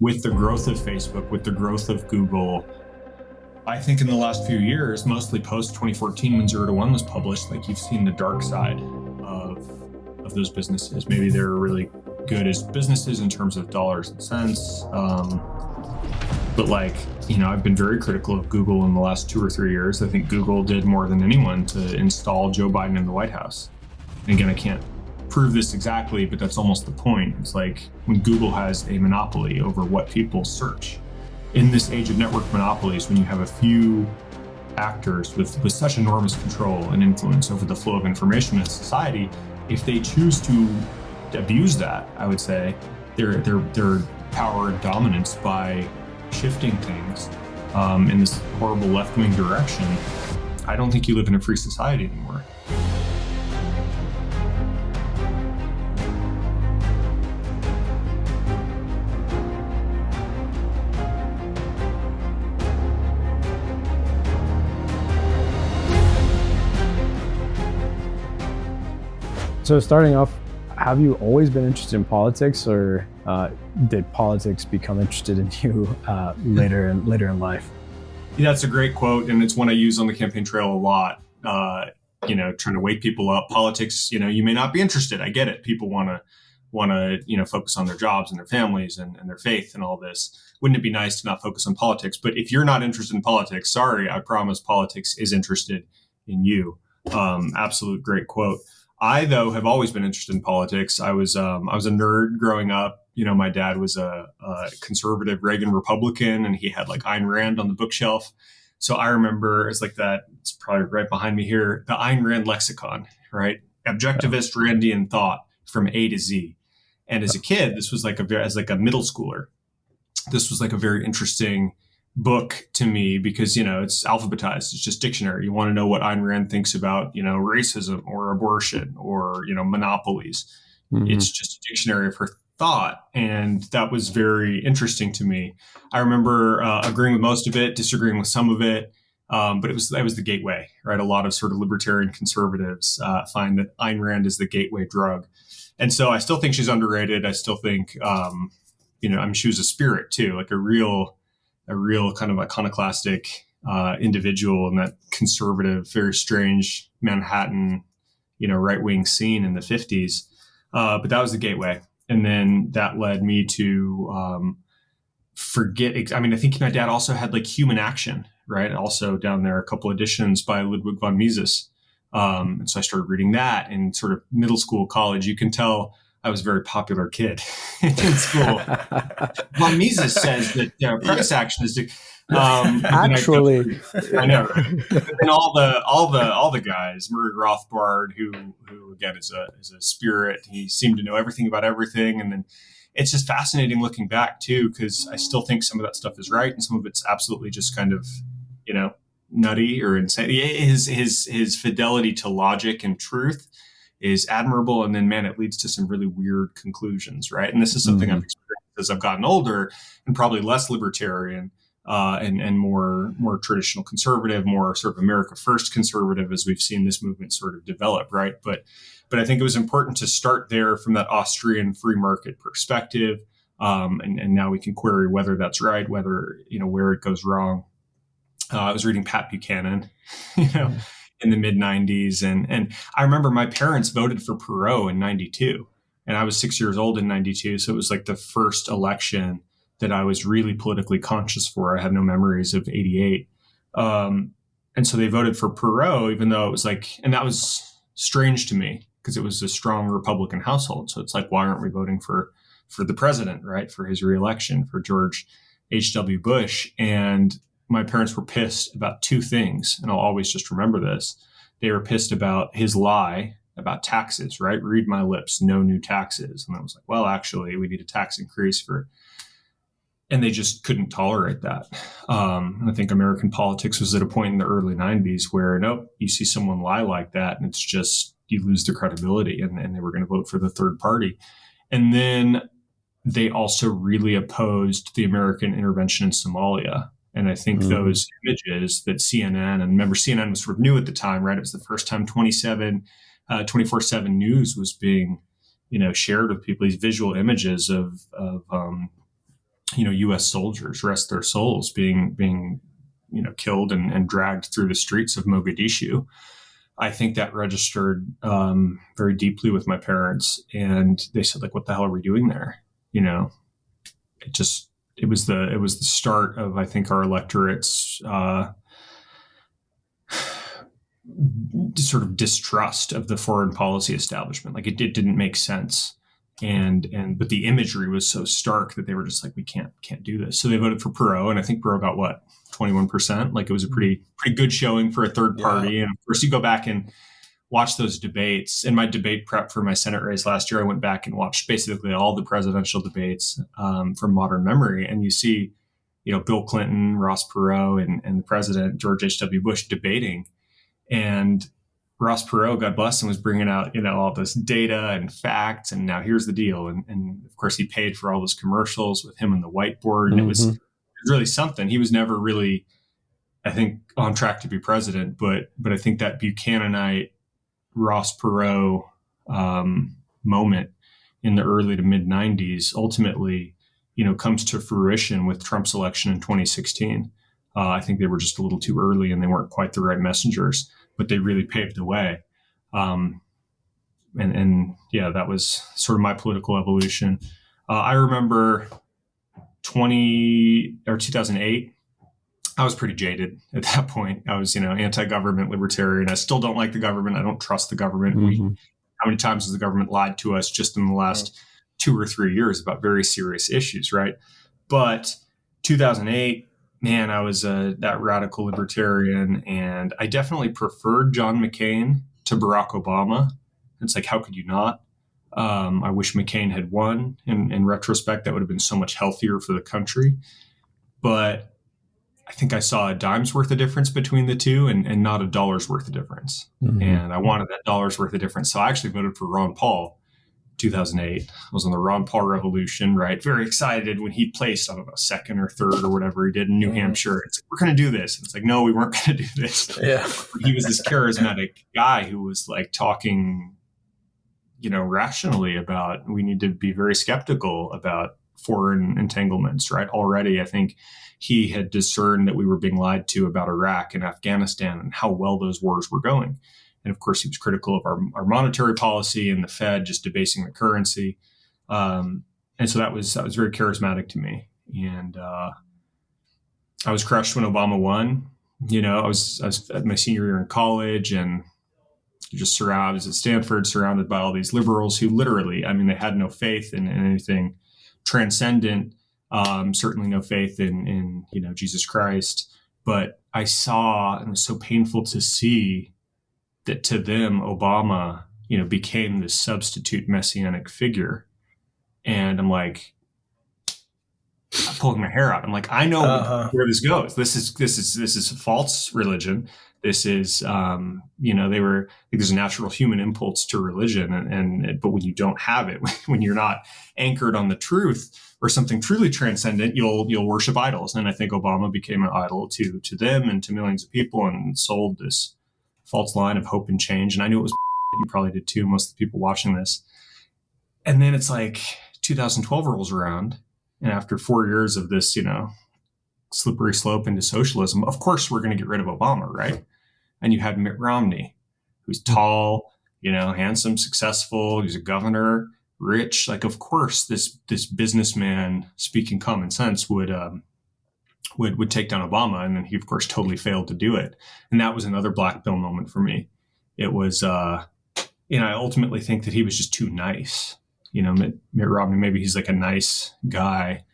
with the growth of Facebook, with the growth of Google, I think in the last few years, mostly post 2014 when 0 to 1 was published, like you've seen the dark side of those businesses. Maybe they're really good as businesses in terms of dollars and cents. But I've been very critical of Google in the last 2 or 3 years. I think Google did more than anyone to install Joe Biden in the White House. And again, I can't prove this exactly, but that's almost the point. It's like when Google has a monopoly over what people search. In this age of network monopolies, when you have a few actors with such enormous control and influence over the flow of information in society, if they choose to abuse that, I would say, their power and dominance by shifting things in this horrible left-wing direction, I don't think you live in a free society anymore. So starting off, have you always been interested in politics, or did politics become interested in you later in life? Yeah, that's a great quote, and it's one I use on the campaign trail a lot. Trying to wake people up. Politics, you may not be interested. I get it. People want to focus on their jobs and their families and their faith and all this. Wouldn't it be nice to not focus on politics? But if you're not interested in politics, sorry, I promise politics is interested in you. Absolute great quote. I, though, have always been interested in politics. I was a nerd growing up. My dad was a conservative Reagan Republican, and he had like Ayn Rand on the bookshelf. So I remember it's probably right behind me here, the Ayn Rand lexicon, right? Objectivist Randian thought from A to Z. And as a kid, this was as a middle schooler, this was like a very interesting book to me because, it's alphabetized. It's just dictionary. You want to know what Ayn Rand thinks about, racism or abortion or, monopolies. Mm-hmm. It's just a dictionary of her thought. And that was very interesting to me. I remember agreeing with most of it, disagreeing with some of it. But that was the gateway, right? A lot of sort of libertarian conservatives find that Ayn Rand is the gateway drug. And so I still think she's underrated. I still think, she was a spirit too, like a real kind of iconoclastic individual in that conservative, very strange Manhattan, right-wing scene in the 50s. But that was the gateway. And then that led me to I think my dad also had like Human Action, right? Also down there, a couple editions by Ludwig von Mises. And so I started reading that in sort of middle school, college. You can tell I was a very popular kid in school. Von Mises says that price action is actually. I know. And all the guys, Murray Rothbard, who again is a spirit. He seemed to know everything about everything, and then it's just fascinating looking back too, because I still think some of that stuff is right, and some of it's absolutely just kind of nutty or insane. His fidelity to logic and truth is admirable. And then, man, it leads to some really weird conclusions, right? And this is something I've experienced as I've gotten older and probably less libertarian and more traditional conservative, more sort of America First conservative as we've seen this movement sort of develop, right? But I think it was important to start there from that Austrian free market perspective. And now we can query whether that's right, whether, where it goes wrong. I was reading Pat Buchanan, in the mid 90s. And I remember my parents voted for Perot in 92 and I was 6 years old in 92. So it was like the first election that I was really politically conscious for. I have no memories of 88. And so they voted for Perot, even though it was and that was strange to me because it was a strong Republican household. So it's like, why aren't we voting for the president, right? For his reelection, for George H.W. Bush. And my parents were pissed about two things, and I'll always just remember this. They were pissed about his lie about taxes, right? Read my lips, no new taxes. And I was like, well, actually, we need a tax increase and they just couldn't tolerate that. And I think American politics was at a point in the early 90s where, nope, you see someone lie like that, and it's just, you lose their credibility, and they were going to vote for the third party. And then they also really opposed the American intervention in Somalia. And I think those images that CNN, and remember CNN was sort of new at the time, right? It was the first time 24/7 news was being, shared with people, these visual images of U.S. soldiers, rest their souls, being killed and dragged through the streets of Mogadishu. I think that registered very deeply with my parents, and they said, like, "What the hell are we doing there?" It was the start of, I think, our electorate's sort of distrust of the foreign policy establishment. Like, it didn't make sense. But the imagery was so stark that they were just like, we can't do this. So they voted for Perot, and I think Perot got what, 21%. Like, it was a pretty good showing for a third party. And of course, you go back and watch those debates. In my debate prep for my Senate race last year, I went back and watched basically all the presidential debates from modern memory, and you see, Bill Clinton, Ross Perot, and the president George H.W. Bush debating, and Ross Perot, God bless him, was bringing out, all this data and facts. And now here's the deal. And of course, he paid for all those commercials with him on the whiteboard. And it was really something. He was never really, I think, on track to be president. But I think that Buchananite Ross Perot moment in the early to mid 90s ultimately, comes to fruition with Trump's election in 2016. I think they were just a little too early and they weren't quite the right messengers, but they really paved the way. And that was sort of my political evolution. I remember 2008, I was pretty jaded at that point. I was, anti-government libertarian. I still don't like the government. I don't trust the government. How many times has the government lied to us just in the last 2 or 3 years about very serious issues, right? But 2008, man, I was that radical libertarian, and I definitely preferred John McCain to Barack Obama. It's like, how could you not? I wish McCain had won. In retrospect, that would have been so much healthier for the country. But I think I saw a dime's worth of difference between the two, and not a dollar's worth of difference. And I wanted that dollar's worth of difference. So I actually voted for Ron Paul. 2008. I was on the Ron Paul revolution, right? Very excited when he placed, I don't know, second or third or whatever he did in New Hampshire. It's like, we're going to do this. And it's like, no, we weren't going to do this. Yeah. He was this charismatic guy who was like talking, rationally about, we need to be very skeptical about foreign entanglements, right? Already, I think he had discerned that we were being lied to about Iraq and Afghanistan and how well those wars were going. And of course, he was critical of our monetary policy and the Fed just debasing the currency. And so that was very charismatic to me. And I was crushed when Obama won. I was at my senior year in college, and I was at Stanford, surrounded by all these liberals who literally, they had no faith in anything transcendent, certainly no faith in Jesus Christ. But I saw, and it was so painful to see, that to them, Obama, became this substitute messianic figure. And I'm like, I'm pulling my hair out. I'm like, I know where this goes. This is false religion. This is, there's a natural human impulse to religion. But when you don't have it, when you're not anchored on the truth or something truly transcendent, you'll worship idols. And I think Obama became an idol to them and to millions of people, and sold this false line of hope and change. And I knew it was, you probably did too, most of the people watching this. And then it's like 2012 rolls around, and after 4 years of this, slippery slope into socialism, of course we're going to get rid of Obama, right? And you had Mitt Romney, who's tall, handsome, successful. He's a governor, rich. Like, of course, this businessman speaking common sense would take down Obama. And then he, of course, totally failed to do it. And that was another black pill moment for me. It was, I ultimately think that he was just too nice. Mitt Romney, maybe he's like a nice guy,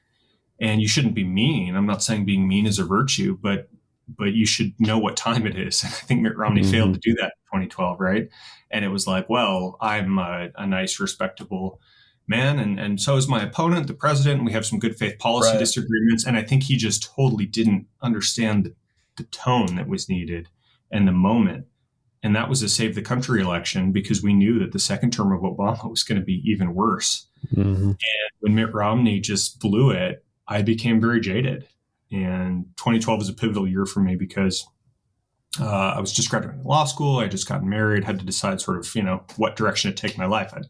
and you shouldn't be mean. I'm not saying being mean is a virtue, but you should know what time it is. I think Mitt Romney failed to do that in 2012, right? And it was like, well, I'm a nice, respectable man, and so is my opponent, the president. We have some good faith policy disagreements, and I think he just totally didn't understand the tone that was needed and the moment. And that was a save the country election, because we knew that the second term of Obama was going to be even worse. And when Mitt Romney just blew it, I became very jaded. And 2012 was a pivotal year for me, because I was just graduating law school. I just gotten married, had to decide sort of, what direction to take my life. I'd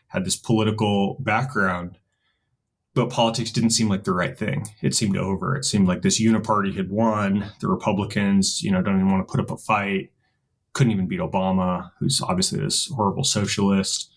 had this political background, but politics didn't seem like the right thing. It seemed over. It seemed like this uniparty had won. The Republicans, don't even want to put up a fight. Couldn't even beat Obama, who's obviously this horrible socialist.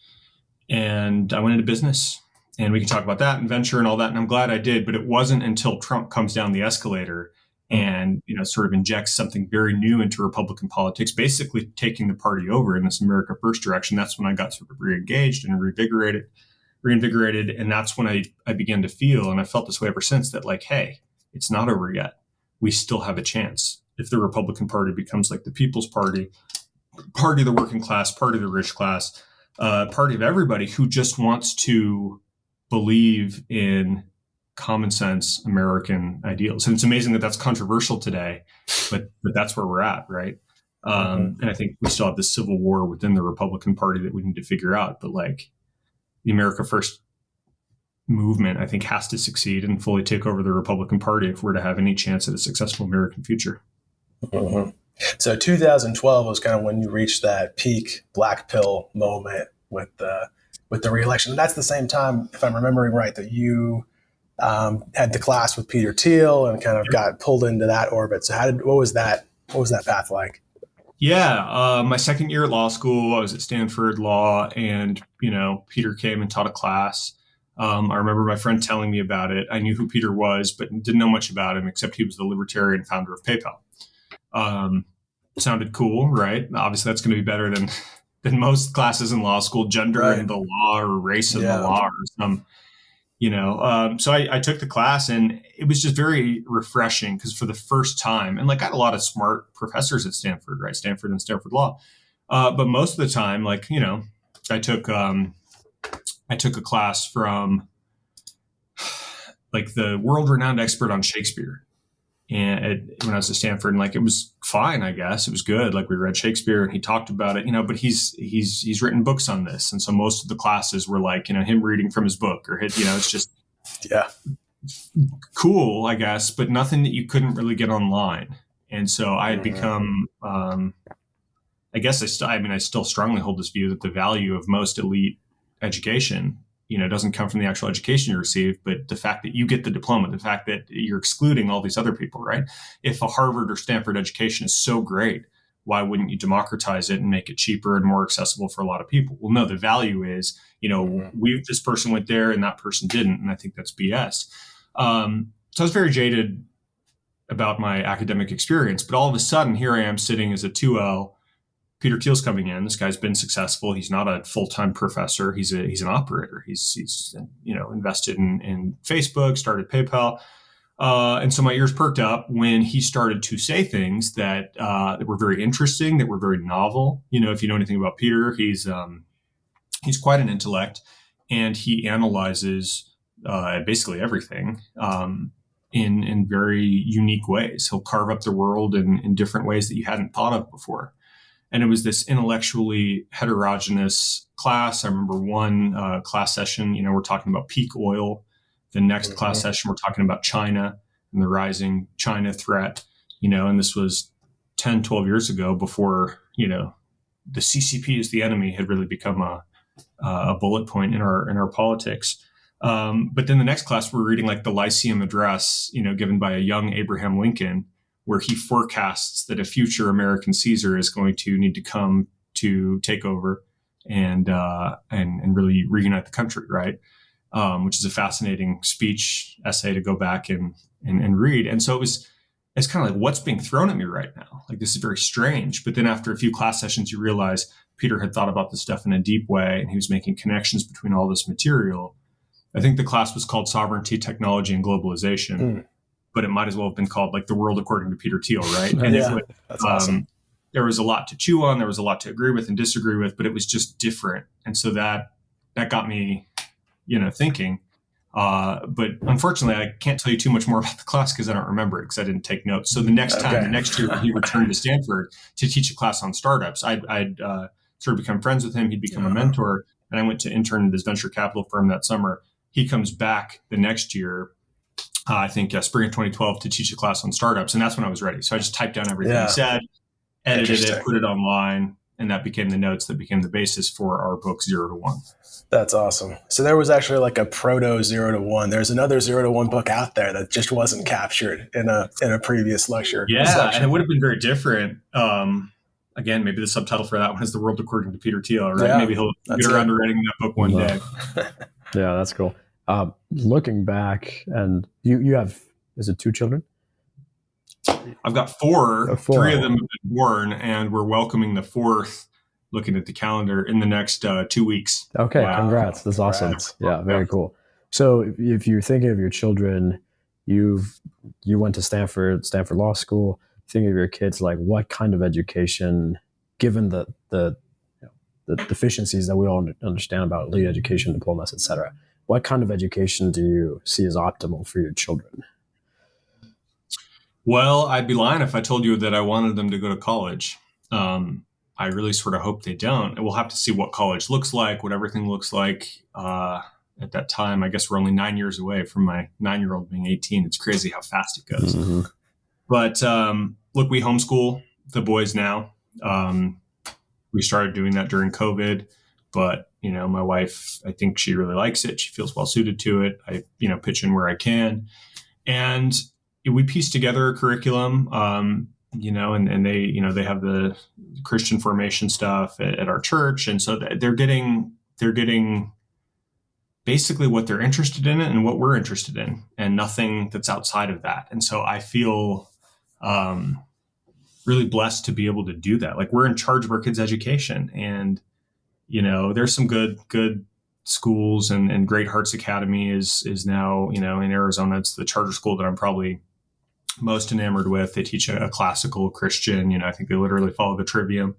And I went into business, and we can talk about that and venture and all that. And I'm glad I did, but it wasn't until Trump comes down the escalator and, sort of injects something very new into Republican politics, basically taking the party over in this America First direction. That's when I got sort of re-engaged and reinvigorated. And that's when I began to feel, and I felt this way ever since, that like, hey, it's not over yet. We still have a chance. If the Republican Party becomes like the People's Party, party of the working class, party of the rich class, party of everybody who just wants to believe in common sense American ideals. And it's amazing that that's controversial today, but that's where we're at, right? And I think we still have this civil war within the Republican Party that we need to figure out. But like the America First movement, I think, has to succeed and fully take over the Republican Party if we're to have any chance at a successful American future. So 2012 was kind of when you reached that peak black pill moment with the re-election. And that's the same time, if I'm remembering right, that you had the class with Peter Thiel and kind of got pulled into that orbit. So what was that path like? Yeah, my second year at law school, I was at Stanford Law, and Peter came and taught a class. I remember my friend telling me about it. I knew who Peter was, but didn't know much about him except he was the libertarian founder of PayPal. Sounded cool, right? Obviously, that's going to be better than most classes in law school, gender in the law or race in the law or some. So I took the class, and it was just very refreshing because for the first time, and like I had a lot of smart professors at Stanford, right? Stanford and Stanford Law. But most of the time, I took a class from like the world-renowned expert on Shakespeare. And when I was at Stanford, and it was fine, I guess it was good. Like we read Shakespeare and he talked about it, but he's written books on this. And so most of the classes were him reading from his book or it's just cool, I guess, but nothing that you couldn't really get online. And so I had become, I guess I still strongly hold this view that the value of most elite education doesn't come from the actual education you receive, but the fact that you get the diploma, the fact that you're excluding all these other people, right? If a Harvard or Stanford education is so great, why wouldn't you democratize it and make it cheaper and more accessible for a lot of people? Well, no, the value is, this person went there and that person didn't. And I think that's BS. So I was very jaded about my academic experience, but all of a sudden here I am sitting as a 2L. Peter Thiel's coming in. This guy's been successful. He's not a full-time professor. He's an operator. He's invested in Facebook, started PayPal. And so my ears perked up when he started to say things that were very interesting, that were very novel. If you know anything about Peter, he's quite an intellect, and he analyzes basically everything in very unique ways. He'll carve up the world in different ways that you hadn't thought of before. And it was this intellectually heterogeneous class. I remember one class session, we're talking about peak oil. The next class session, we're talking about China and the rising China threat, and this was 10, 12 years ago before, the CCP is the enemy had really become a bullet point in our politics. But then the next class, we're reading the Lyceum Address, given by a young Abraham Lincoln, where he forecasts that a future American Caesar is going to need to come to take over and really reunite the country, right? Which is a fascinating speech essay to go back and read. And so it's kind of like, what's being thrown at me right now? This is very strange. But then after a few class sessions, you realize Peter had thought about this stuff in a deep way, and he was making connections between all this material. I think the class was called Sovereignty, Technology, and Globalization. But it might as well have been called The World According to Peter Thiel, right? And that's awesome. There was a lot to chew on. There was a lot to agree with and disagree with, but it was just different. And so that got me, thinking. But unfortunately, I can't tell you too much more about the class because I don't remember it because I didn't take notes. So the next year, when he returned to Stanford to teach a class on startups, I'd sort of become friends with him. He'd become a mentor, and I went to intern at his venture capital firm that summer. He comes back the next year. I think spring of 2012 to teach a class on startups. And that's when I was ready. So I just typed down everything he said, edited it, put it online, And that became the notes that became the basis for our book 0 to 1. That's awesome. So there was actually like a proto 0 to 1. There's another 0 to 1 book out there that just wasn't captured in a previous lecture. Yeah, section. and it would have been very different. Again, maybe the subtitle for that one is The World According to Peter Thiel, right? Yeah, maybe he'll get around to writing that book one day. Yeah, that's cool. Looking back, and you have, is it 2 children? I've got 4. 3 of them have been born, and we're welcoming the 4th, looking at the calendar, in the next 2 weeks. Okay, wow. Congrats. That's awesome. Yeah, very cool. So if you're thinking of your children, you went to Stanford Law School, thinking of your kids, like what kind of education, given the deficiencies that we all understand about elite education, diplomas, et cetera, what kind of education do you see as optimal for your children? Well, I'd be lying if I told you that I wanted them to go to college. I really sort of hope they don't. And we'll have to see what college looks like, what everything looks like. At that time, I guess we're only 9 years away from my 9-year-old being 18. It's crazy how fast it goes. Mm-hmm. But look, we homeschool the boys now. We started doing that during COVID, but my wife, I think she really likes it. She feels well suited to it. I, pitch in where I can, and we piece together a curriculum. And they have the Christian formation stuff at our church, and so they're getting basically what they're interested in and what we're interested in, and nothing that's outside of that. And so I feel really blessed to be able to do that. Like, we're in charge of our kids' education, and there's some good schools, and Great Hearts Academy is now in Arizona. It's the charter school that I'm probably most enamored with. They teach a classical Christian. I think they literally follow the trivium.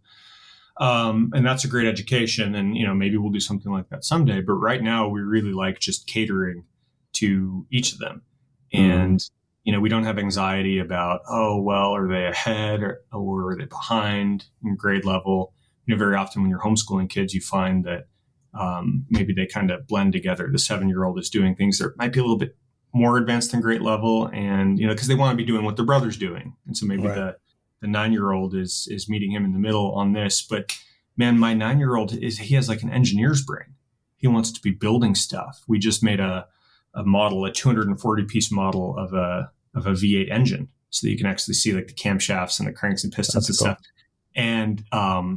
And that's a great education. And, maybe we'll do something like that someday. But right now, we really like just catering to each of them. And, we don't have anxiety about, oh, well, are they ahead or are they behind in grade level? Very often when you're homeschooling kids, you find that maybe they kind of blend together. The 7-year-old is doing things that might be a little bit more advanced than grade level. And, because they want to be doing what their brother's doing. And so maybe the 9-year-old is meeting him in the middle on this. But man, my 9-year-old he has like an engineer's brain. He wants to be building stuff. We just made a model, a 240 piece model of a V8 engine, so that you can actually see like the camshafts and the cranks and pistons and stuff. And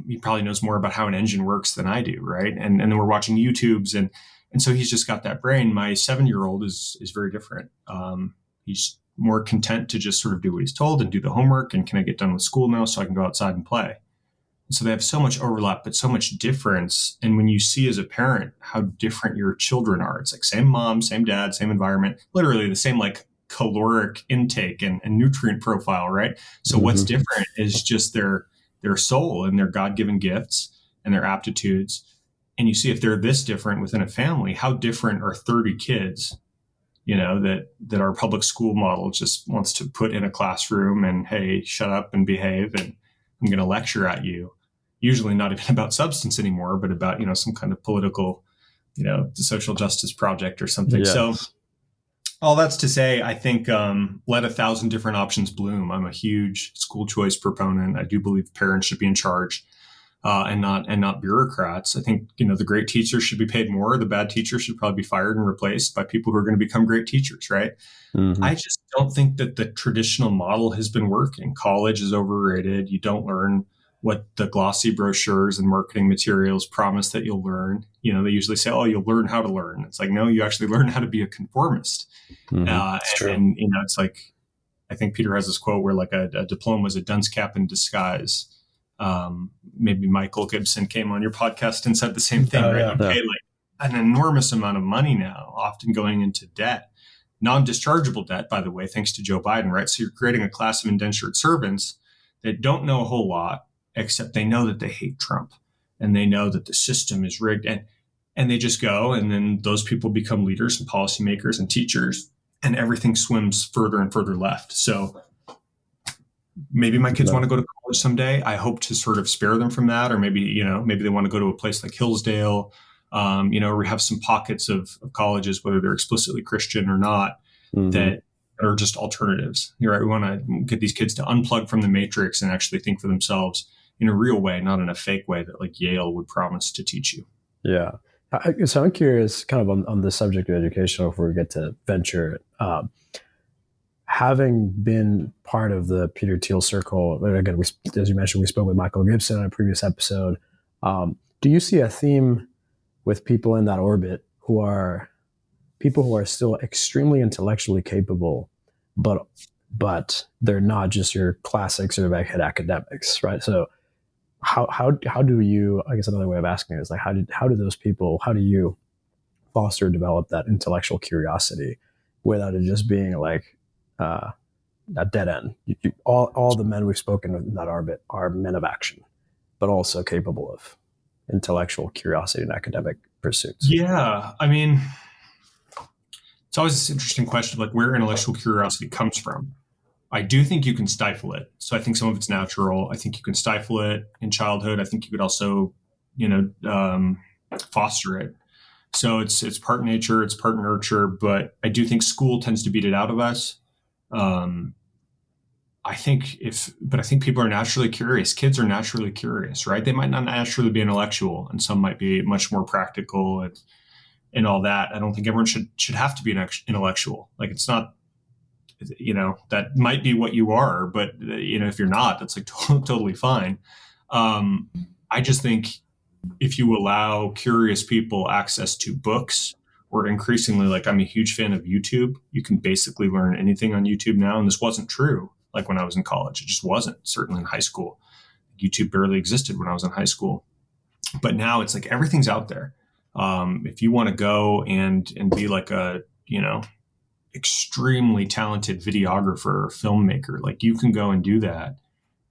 he probably knows more about how an engine works than I do, right? And then we're watching YouTubes, and so he's just got that brain. My 7-year-old is very different. He's more content to just sort of do what he's told and do the homework. And can I get done with school now so I can go outside and play? And so they have so much overlap, but so much difference. And when you see as a parent how different your children are, it's like same mom, same dad, same environment, literally the same like caloric intake and nutrient profile, right? So what's different is just their soul and their God-given gifts and their aptitudes. And you see if they're this different within a family, how different are 30 kids, that our public school model just wants to put in a classroom and, hey, shut up and behave, and I'm going to lecture at you. Usually not even about substance anymore, but about, some kind of political, social justice project or something. Yes. So all that's to say, I think let 1,000 different options bloom. I'm a huge school choice proponent. I do believe parents should be in charge. And not bureaucrats. I think, the great teachers should be paid more. The bad teachers should probably be fired and replaced by people who are going to become great teachers, right? Mm-hmm. I just don't think that the traditional model has been working. College is overrated. You don't learn what the glossy brochures and marketing materials promise that you'll learn. They usually say, oh, you'll learn how to learn. It's like, no, you actually learn how to be a conformist. Mm-hmm. That's true. And it's like, I think Peter has this quote where like a diploma is a dunce cap in disguise. Maybe Michael Gibson came on your podcast and said the same thing, right? Yeah. You pay like an enormous amount of money now, often going into debt, non-dischargeable debt, by the way, thanks to Joe Biden, right? So you're creating a class of indentured servants that don't know a whole lot, except they know that they hate Trump and they know that the system is rigged, and they just go, and then those people become leaders and policymakers and teachers, and everything swims further and further left. So maybe my kids want to go to college someday. I hope to sort of spare them from that. Or maybe they want to go to a place like Hillsdale. We have some pockets of colleges, whether they're explicitly Christian or not, that are just alternatives. You're right. We want to get these kids to unplug from the matrix and actually think for themselves in a real way, not in a fake way that like Yale would promise to teach you. Yeah. So I'm curious kind of on the subject of education before we get to venture. Having been part of the Peter Thiel circle, again, as you mentioned, we spoke with Michael Gibson on a previous episode. Do you see a theme with people in that orbit who are people who are still extremely intellectually capable, but they're not just your classic sort of egghead academics, right? So how do you, I guess another way of asking it is like, how do you foster or develop that intellectual curiosity without it just being like a dead end? All the men we've spoken of in that orbit are men of action, but also capable of intellectual curiosity and academic pursuits. Yeah. I mean, it's always this interesting question of like where intellectual curiosity comes from. I do think you can stifle it. So I think some of it's natural. I think you can stifle it in childhood. I think you could also, foster it. So it's part nature, it's part nurture, but I do think school tends to beat it out of us. I think people are naturally curious. Kids are naturally curious, right? They might not naturally be intellectual, and some might be much more practical and all that. I don't think everyone should have to be an intellectual. Like it's not, that might be what you are, but if you're not, that's like totally fine. I just think if you allow curious people access to books, or increasingly, like I'm a huge fan of YouTube. You can basically learn anything on YouTube now. And this wasn't true like when I was in college. It just wasn't, certainly in high school. YouTube barely existed when I was in high school. But now it's like everything's out there. If you want to go and be like a, extremely talented videographer or filmmaker, like you can go and do that.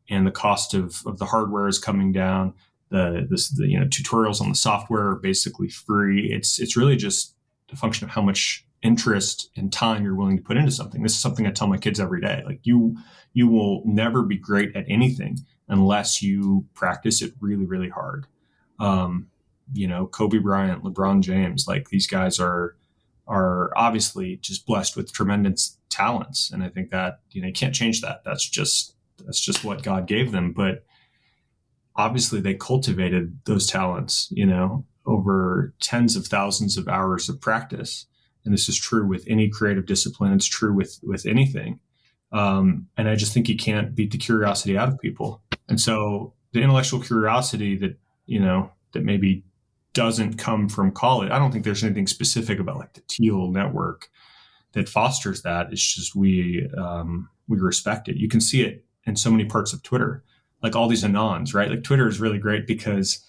And the cost of the hardware is coming down. The tutorials on the software are basically free. It's really just a function of how much interest and time you're willing to put into something. This is something I tell my kids every day. Like you will never be great at anything unless you practice it really, really hard. Kobe Bryant, LeBron James, like these guys are obviously just blessed with tremendous talents. And I think that, you can't change that. That's just what God gave them. But obviously they cultivated those talents, over tens of thousands of hours of practice. And this is true with any creative discipline. It's true with anything. And I just think you can't beat the curiosity out of people. And so the intellectual curiosity that, that maybe doesn't come from college. I don't think there's anything specific about like the Thiel network that fosters that. It's just we respect it. You can see it in so many parts of Twitter, like all these anons, right? Like Twitter is really great because,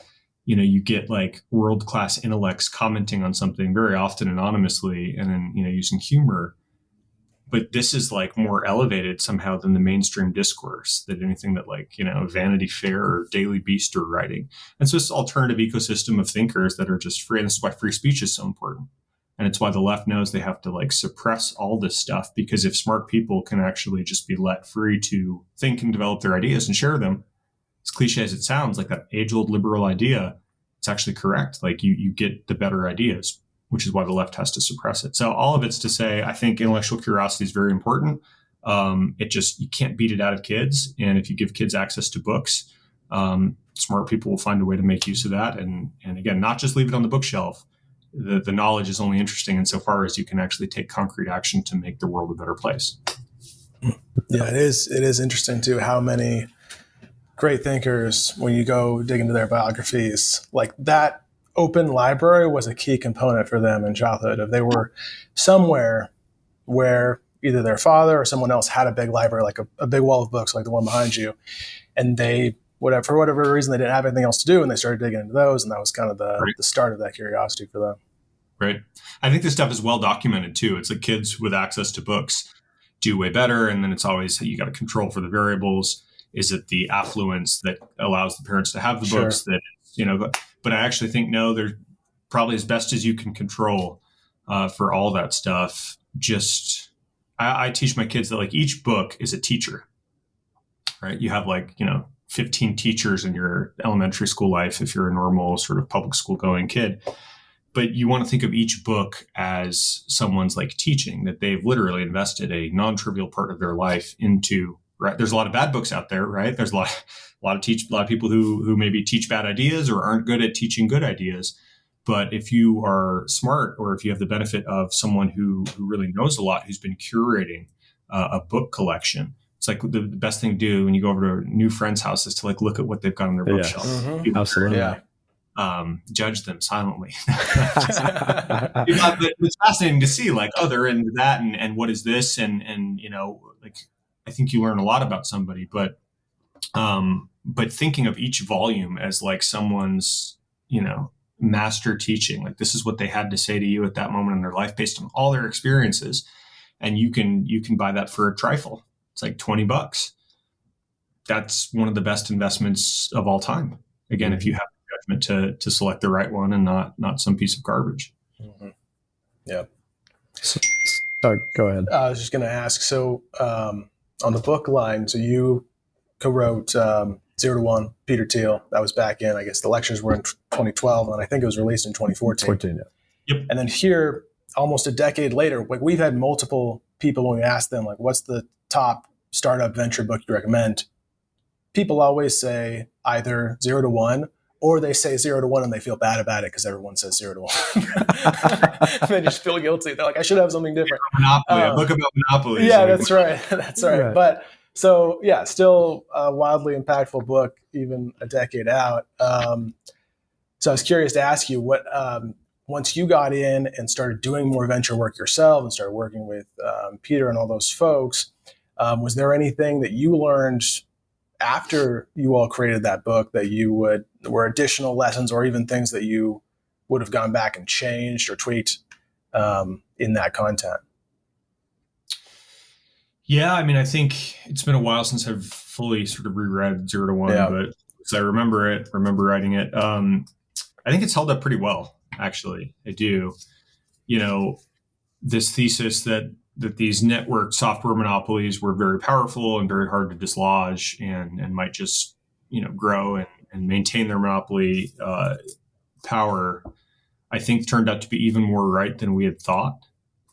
you get like world-class intellects commenting on something very often anonymously and then, using humor. But this is like more elevated somehow than the mainstream discourse, that anything that like, Vanity Fair or Daily Beast are writing. And so this alternative ecosystem of thinkers that are just free. And this is why free speech is so important. And it's why the left knows they have to like suppress all this stuff, because if smart people can actually just be let free to think and develop their ideas and share them, as cliche as it sounds, like that age-old liberal idea, it's actually correct. Like you get the better ideas, which is why the left has to suppress it. So all of it's to say, I think intellectual curiosity is very important. You can't beat it out of kids. And if you give kids access to books, smart people will find a way to make use of that. And again, not just leave it on the bookshelf. The knowledge is only interesting insofar as you can actually take concrete action to make the world a better place. Yeah, it is interesting too, how many great thinkers, when you go dig into their biographies, like that open library was a key component for them in childhood. If they were somewhere where either their father or someone else had a big library, like a big wall of books like the one behind you, and they, for whatever reason, they didn't have anything else to do, and they started digging into those, and that was kind of the start of that curiosity for them. Right. I think this stuff is well documented too. It's like kids with access to books do way better, and then it's always, you got to control for the variables. Is it the affluence that allows the parents to have the books that, but I actually think, no, they're probably as best as you can control for all that stuff. Just, I teach my kids that like each book is a teacher, right? You have like, 15 teachers in your elementary school life if you're a normal sort of public school going kid. But you want to think of each book as someone's like teaching, that they've literally invested a non-trivial part of their life into right? There's a lot of bad books out there, right? There's a lot of people who maybe teach bad ideas or aren't good at teaching good ideas. But if you are smart, or if you have the benefit of someone who really knows a lot, who's been curating a book collection, it's like the best thing to do when you go over to a new friend's house is to like look at what they've got on their bookshelf. Mm-hmm. Absolutely. Yeah. Judge them silently. But it's fascinating to see, like, oh, they're into that, and what is this, and like, I think you learn a lot about somebody, but thinking of each volume as like someone's, master teaching, like this is what they had to say to you at that moment in their life based on all their experiences, and you can buy that for a trifle. It's like $20. That's one of the best investments of all time. Again, if you have the judgment to select the right one and not some piece of garbage. Mm-hmm. Yeah. Go ahead. I was just going to ask, so on the book line, so you co-wrote 0 to 1, Peter Thiel. That was back in, I guess the lectures were in 2012, and I think it was released in 2014. Yep. And then here, almost a decade later, like we've had multiple people when we ask them, like, what's the top startup venture book you recommend? People always say either 0 to 1, or they say 0 to 1 and they feel bad about it because everyone says 0 to 1. They just feel guilty. They're like, I should have something different. Monopoly, a book about monopolies. Yeah, that's right. That's right. But so, yeah, still a wildly impactful book, even a decade out. So I was curious to ask you, what once you got in and started doing more venture work yourself and started working with Peter and all those folks, was there anything that you learned after you all created that book that were additional lessons, or even things that you would have gone back and changed or tweaked in that content? Yeah, I mean, I think it's been a while since I've fully sort of reread 0 to 1, but as I remember writing it. I think it's held up pretty well, actually. I do. This thesis that these network software monopolies were very powerful and very hard to dislodge, and might just, grow and maintain their monopoly power, I think turned out to be even more right than we had thought.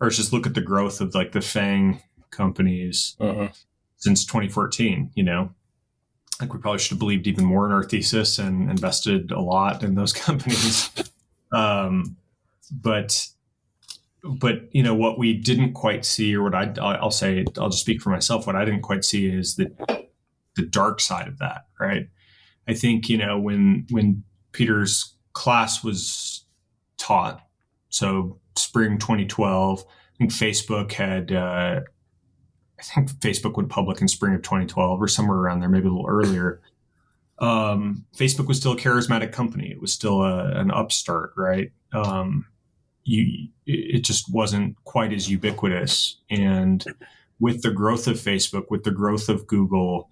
Or just look at the growth of like the FANG companies since 2014, Like we probably should have believed even more in our thesis and invested a lot in those companies. But what we didn't quite see, or what I'll say, I'll just speak for myself. What I didn't quite see is the dark side of that, right? I think, when Peter's class was taught, so spring 2012, I think Facebook went public in spring of 2012 or somewhere around there, maybe a little earlier. Facebook was still a charismatic company. It was still an upstart, right? It just wasn't quite as ubiquitous. And with the growth of Facebook, with the growth of Google,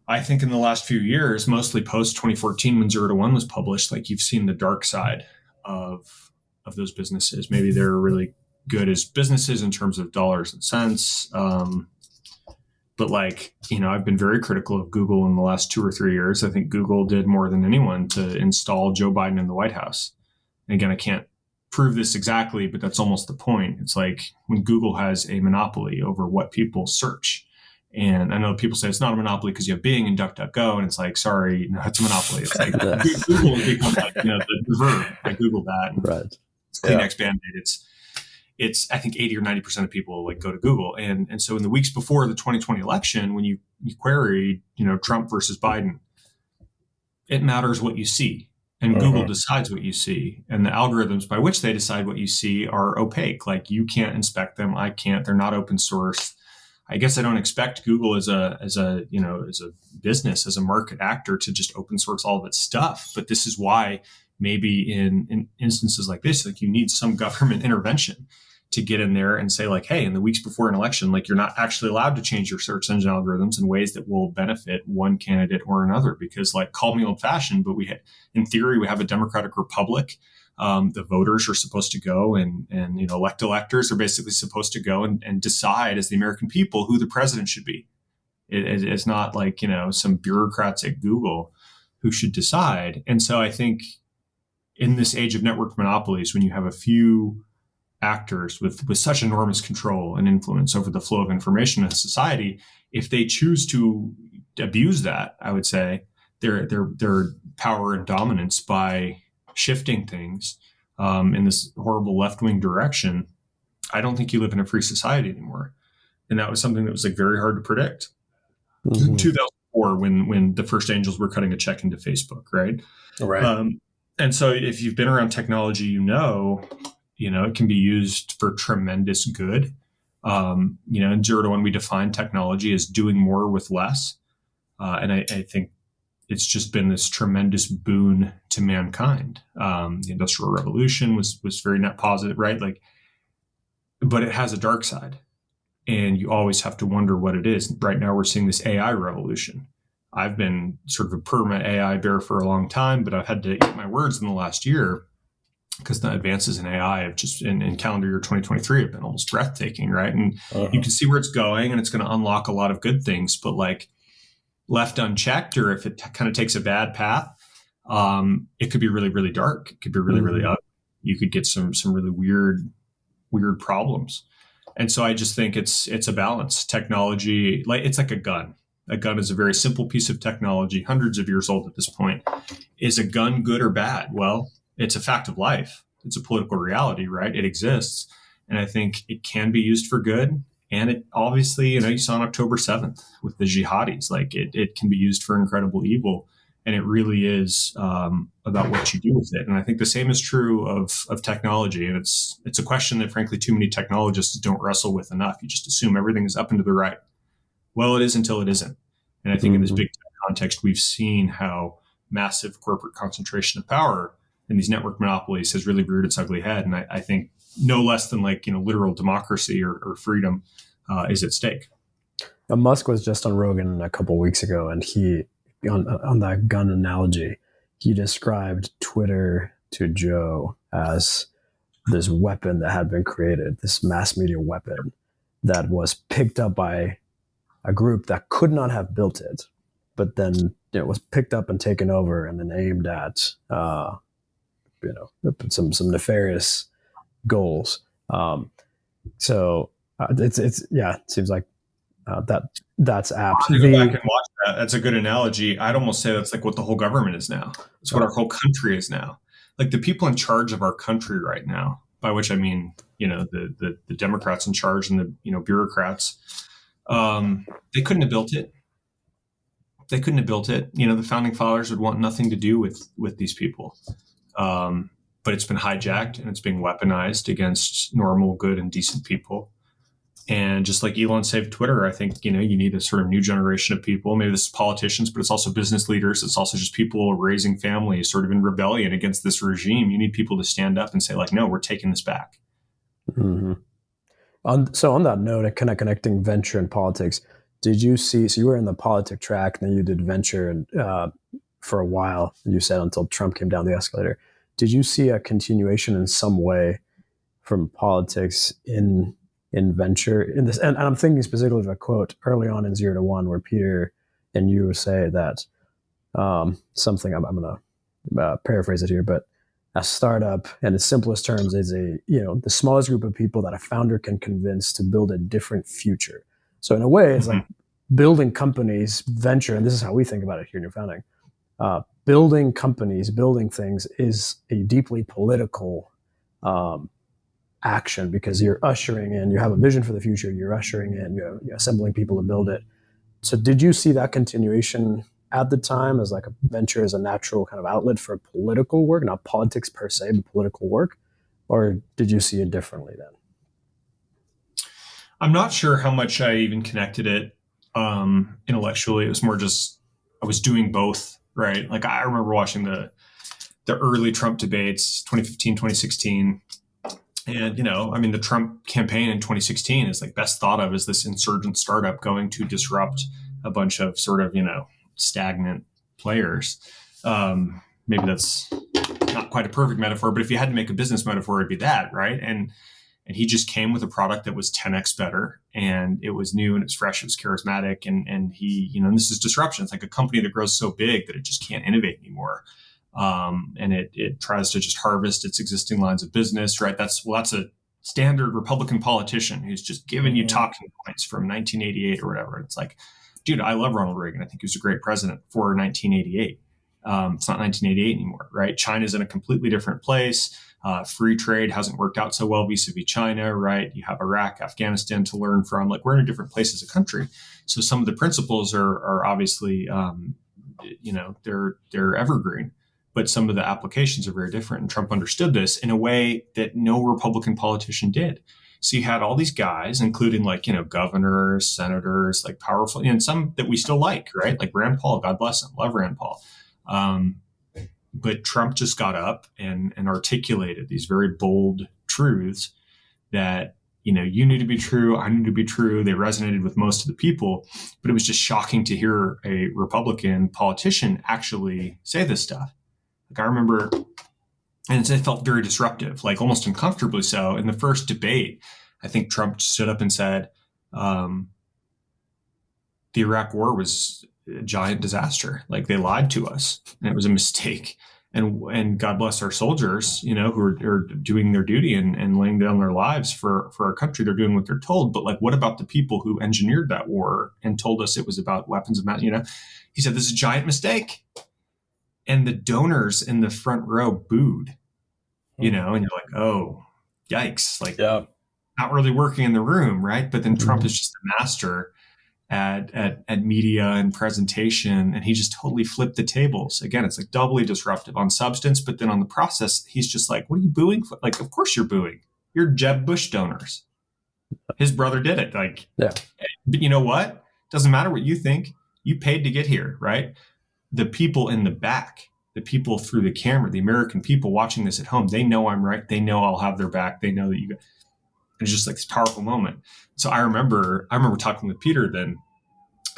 I think in the last few years, mostly post 2014, when 0 to 1 was published, like you've seen the dark side of those businesses. Maybe they're really good as businesses in terms of dollars and cents. But I've been very critical of Google in the last 2 or 3 years. I think Google did more than anyone to install Joe Biden in the White House. And again, I can't prove this exactly, but that's almost the point. It's like when Google has a monopoly over what people search. And I know people say it's not a monopoly because you have Bing and DuckDuckGo, and it's like, sorry, no, it's a monopoly. It's like Google has become like, the verb. I Googled that. And right. It's Kleenex Band-Aid. It's I think 80 or 90% of people like go to Google. And so in the weeks before the 2020 election, when you query, Trump versus Biden, it matters what you see. And Google decides what you see. And the algorithms by which they decide what you see are opaque. Like you can't inspect them. I can't. They're not open source. I guess I don't expect Google as a business, as a market actor, to just open source all of its stuff. But this is why maybe in instances like this, like you need some government intervention to get in there and say like, hey, in the weeks before an election, like you're not actually allowed to change your search engine algorithms in ways that will benefit one candidate or another. Because like, call me old fashioned, but in theory, we have a democratic republic. The voters are supposed to go and electors are basically supposed to go and decide as the American people who the president should be. It's not like, some bureaucrats at Google who should decide. And so I think in this age of network monopolies, when you have a few actors with such enormous control and influence over the flow of information in society, if they choose to abuse that, I would say their power and dominance by shifting things in this horrible left-wing direction, I don't think you live in a free society anymore. And that was something that was like very hard to predict. Mm-hmm. 2004, when the first angels were cutting a check into Facebook, right? Right. And so if you've been around technology, you know, it can be used for tremendous good. In 0 to 1, we define technology as doing more with less. And I think it's just been this tremendous boon to mankind. The Industrial Revolution was very net positive, right? But it has a dark side. And you always have to wonder what it is. Right now, we're seeing this AI revolution. I've been sort of a perma AI bear for a long time, but I've had to eat my words in the last year because the advances in AI have just in calendar year 2023 have been almost breathtaking, right? And you can see where it's going, and it's going to unlock a lot of good things. But left unchecked, or if it kind of takes a bad path, it could be really, really dark. It could be really, really ugly. You could get some really weird problems. And so I just think it's a balance. Technology, it's like a gun. A gun is a very simple piece of technology, hundreds of years old at this point. Is a gun good or bad? Well, it's a fact of life. It's a political reality, right? It exists. And I think it can be used for good. And it obviously, you saw on October 7th with the jihadis, it can be used for incredible evil. And it really is about what you do with it. And I think the same is true of technology. And it's a question that, frankly, too many technologists don't wrestle with enough. You just assume everything is up and to the right. Well, it is until it isn't. And I think in this big context, we've seen how massive corporate concentration of power in these network monopolies has really reared its ugly head. And I think no less than literal democracy or freedom is at stake. Now, Musk was just on Rogan a couple of weeks ago, and he, on that gun analogy, he described Twitter to Joe as this weapon that had been created, this mass media weapon that was picked up by a group that could not have built it, but then it was picked up and taken over and then aimed at, some nefarious goals. It seems like that's apt. To go back and watch that, that's a good analogy. I'd almost say that's like what the whole government is now. It's what our whole country is now. Like the people in charge of our country right now, by which I mean, the Democrats in charge and the bureaucrats. They couldn't have built it. The founding fathers would want nothing to do with these people. But it's been hijacked and it's being weaponized against normal, good, and decent people. And just like Elon saved Twitter, I think, you need a sort of new generation of people. Maybe this is politicians, but it's also business leaders. It's also just people raising families sort of in rebellion against this regime. You need people to stand up and say, no, we're taking this back. Mm-hmm. So on that note, kind of connecting venture and politics, did you see, so you were in the politic track, and then you did venture for a while, you said, until Trump came down the escalator. Did you see a continuation in some way from politics in venture in this? And I'm thinking specifically of a quote early on in 0 to 1 where Peter and you say that something, I'm going to paraphrase it here, but a startup, in its simplest terms, is the smallest group of people that a founder can convince to build a different future. So in a way, it's like building companies, venture, and this is how we think about it here in Your Founding. Building companies, building things is a deeply political action, because you're ushering in, you have a vision for the future, you're ushering in, you're assembling people to build it. So did you see that continuation at the time as like a venture as a natural kind of outlet for political work, not politics per se, but political work? Or did you see it differently then? I'm not sure how much I even connected it intellectually. It was more just, I was doing both, right? Like I remember watching the early Trump debates, 2015, 2016. And, the Trump campaign in 2016 is like best thought of as this insurgent startup going to disrupt a bunch of sort of, stagnant players. Maybe that's not quite a perfect metaphor, but if you had to make a business metaphor, it'd be that, right? And he just came with a product that was 10x better, and it was new and it's fresh, it was charismatic, and he, and this is disruption. It's like a company that grows so big that it just can't innovate anymore. And it tries to just harvest its existing lines of business, right? That's a standard Republican politician who's just giving you talking points from 1988 or whatever. It's like, dude, I love Ronald Reagan. I think he was a great president for 1988. It's not 1988 anymore, right? China's in a completely different place. Free trade hasn't worked out so well vis-a-vis China, right? You have Iraq, Afghanistan to learn from. Like, we're in a different place as a country. So some of the principles are obviously, they're evergreen, but some of the applications are very different. And Trump understood this in a way that no Republican politician did. So you had all these guys, including governors, senators, like powerful, and some that we still like, right? Like Rand Paul, God bless him, love Rand Paul. But Trump just got up and articulated these very bold truths that, you knew to be true, I knew to be true. They resonated with most of the people, but it was just shocking to hear a Republican politician actually say this stuff. Like, I remember, and it felt very disruptive, like almost uncomfortably so. In the first debate, I think Trump stood up and said, the Iraq war was a giant disaster. Like, they lied to us and it was a mistake. And God bless our soldiers, who are doing their duty and laying down their lives for our country. They're doing what they're told. But like, what about the people who engineered that war and told us it was about weapons of mass? He said, this is a giant mistake. And the donors in the front row booed, and you're like, oh, yikes. Like, not really working in the room, right? But then Trump is just a master at media and presentation, and he just totally flipped the tables. Again, it's like doubly disruptive on substance, but then on the process, he's just like, what are you booing for? Like, of course you're booing. You're Jeb Bush donors. His brother did it. Like, yeah. But you know what? Doesn't matter what you think. You paid to get here, right? The people in the back, the people through the camera, the American people watching this at home, they know I'm right. They know I'll have their back. They know that you. It's just like this powerful moment. So I remember talking with Peter then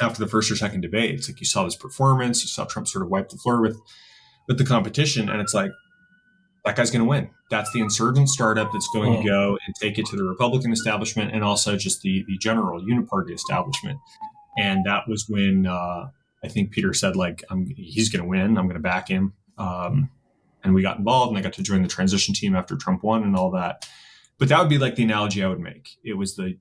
after the first or second debate. It's like, you saw this performance, you saw Trump sort of wipe the floor with the competition, and it's like, that guy's going to win. That's the insurgent startup that's going to go and take it to the Republican establishment and also just the general uniparty establishment. And that was when I think Peter said, like, he's going to win. I'm going to back him. And we got involved, and I got to join the transition team after Trump won and all that. But that would be like the analogy I would make. It was the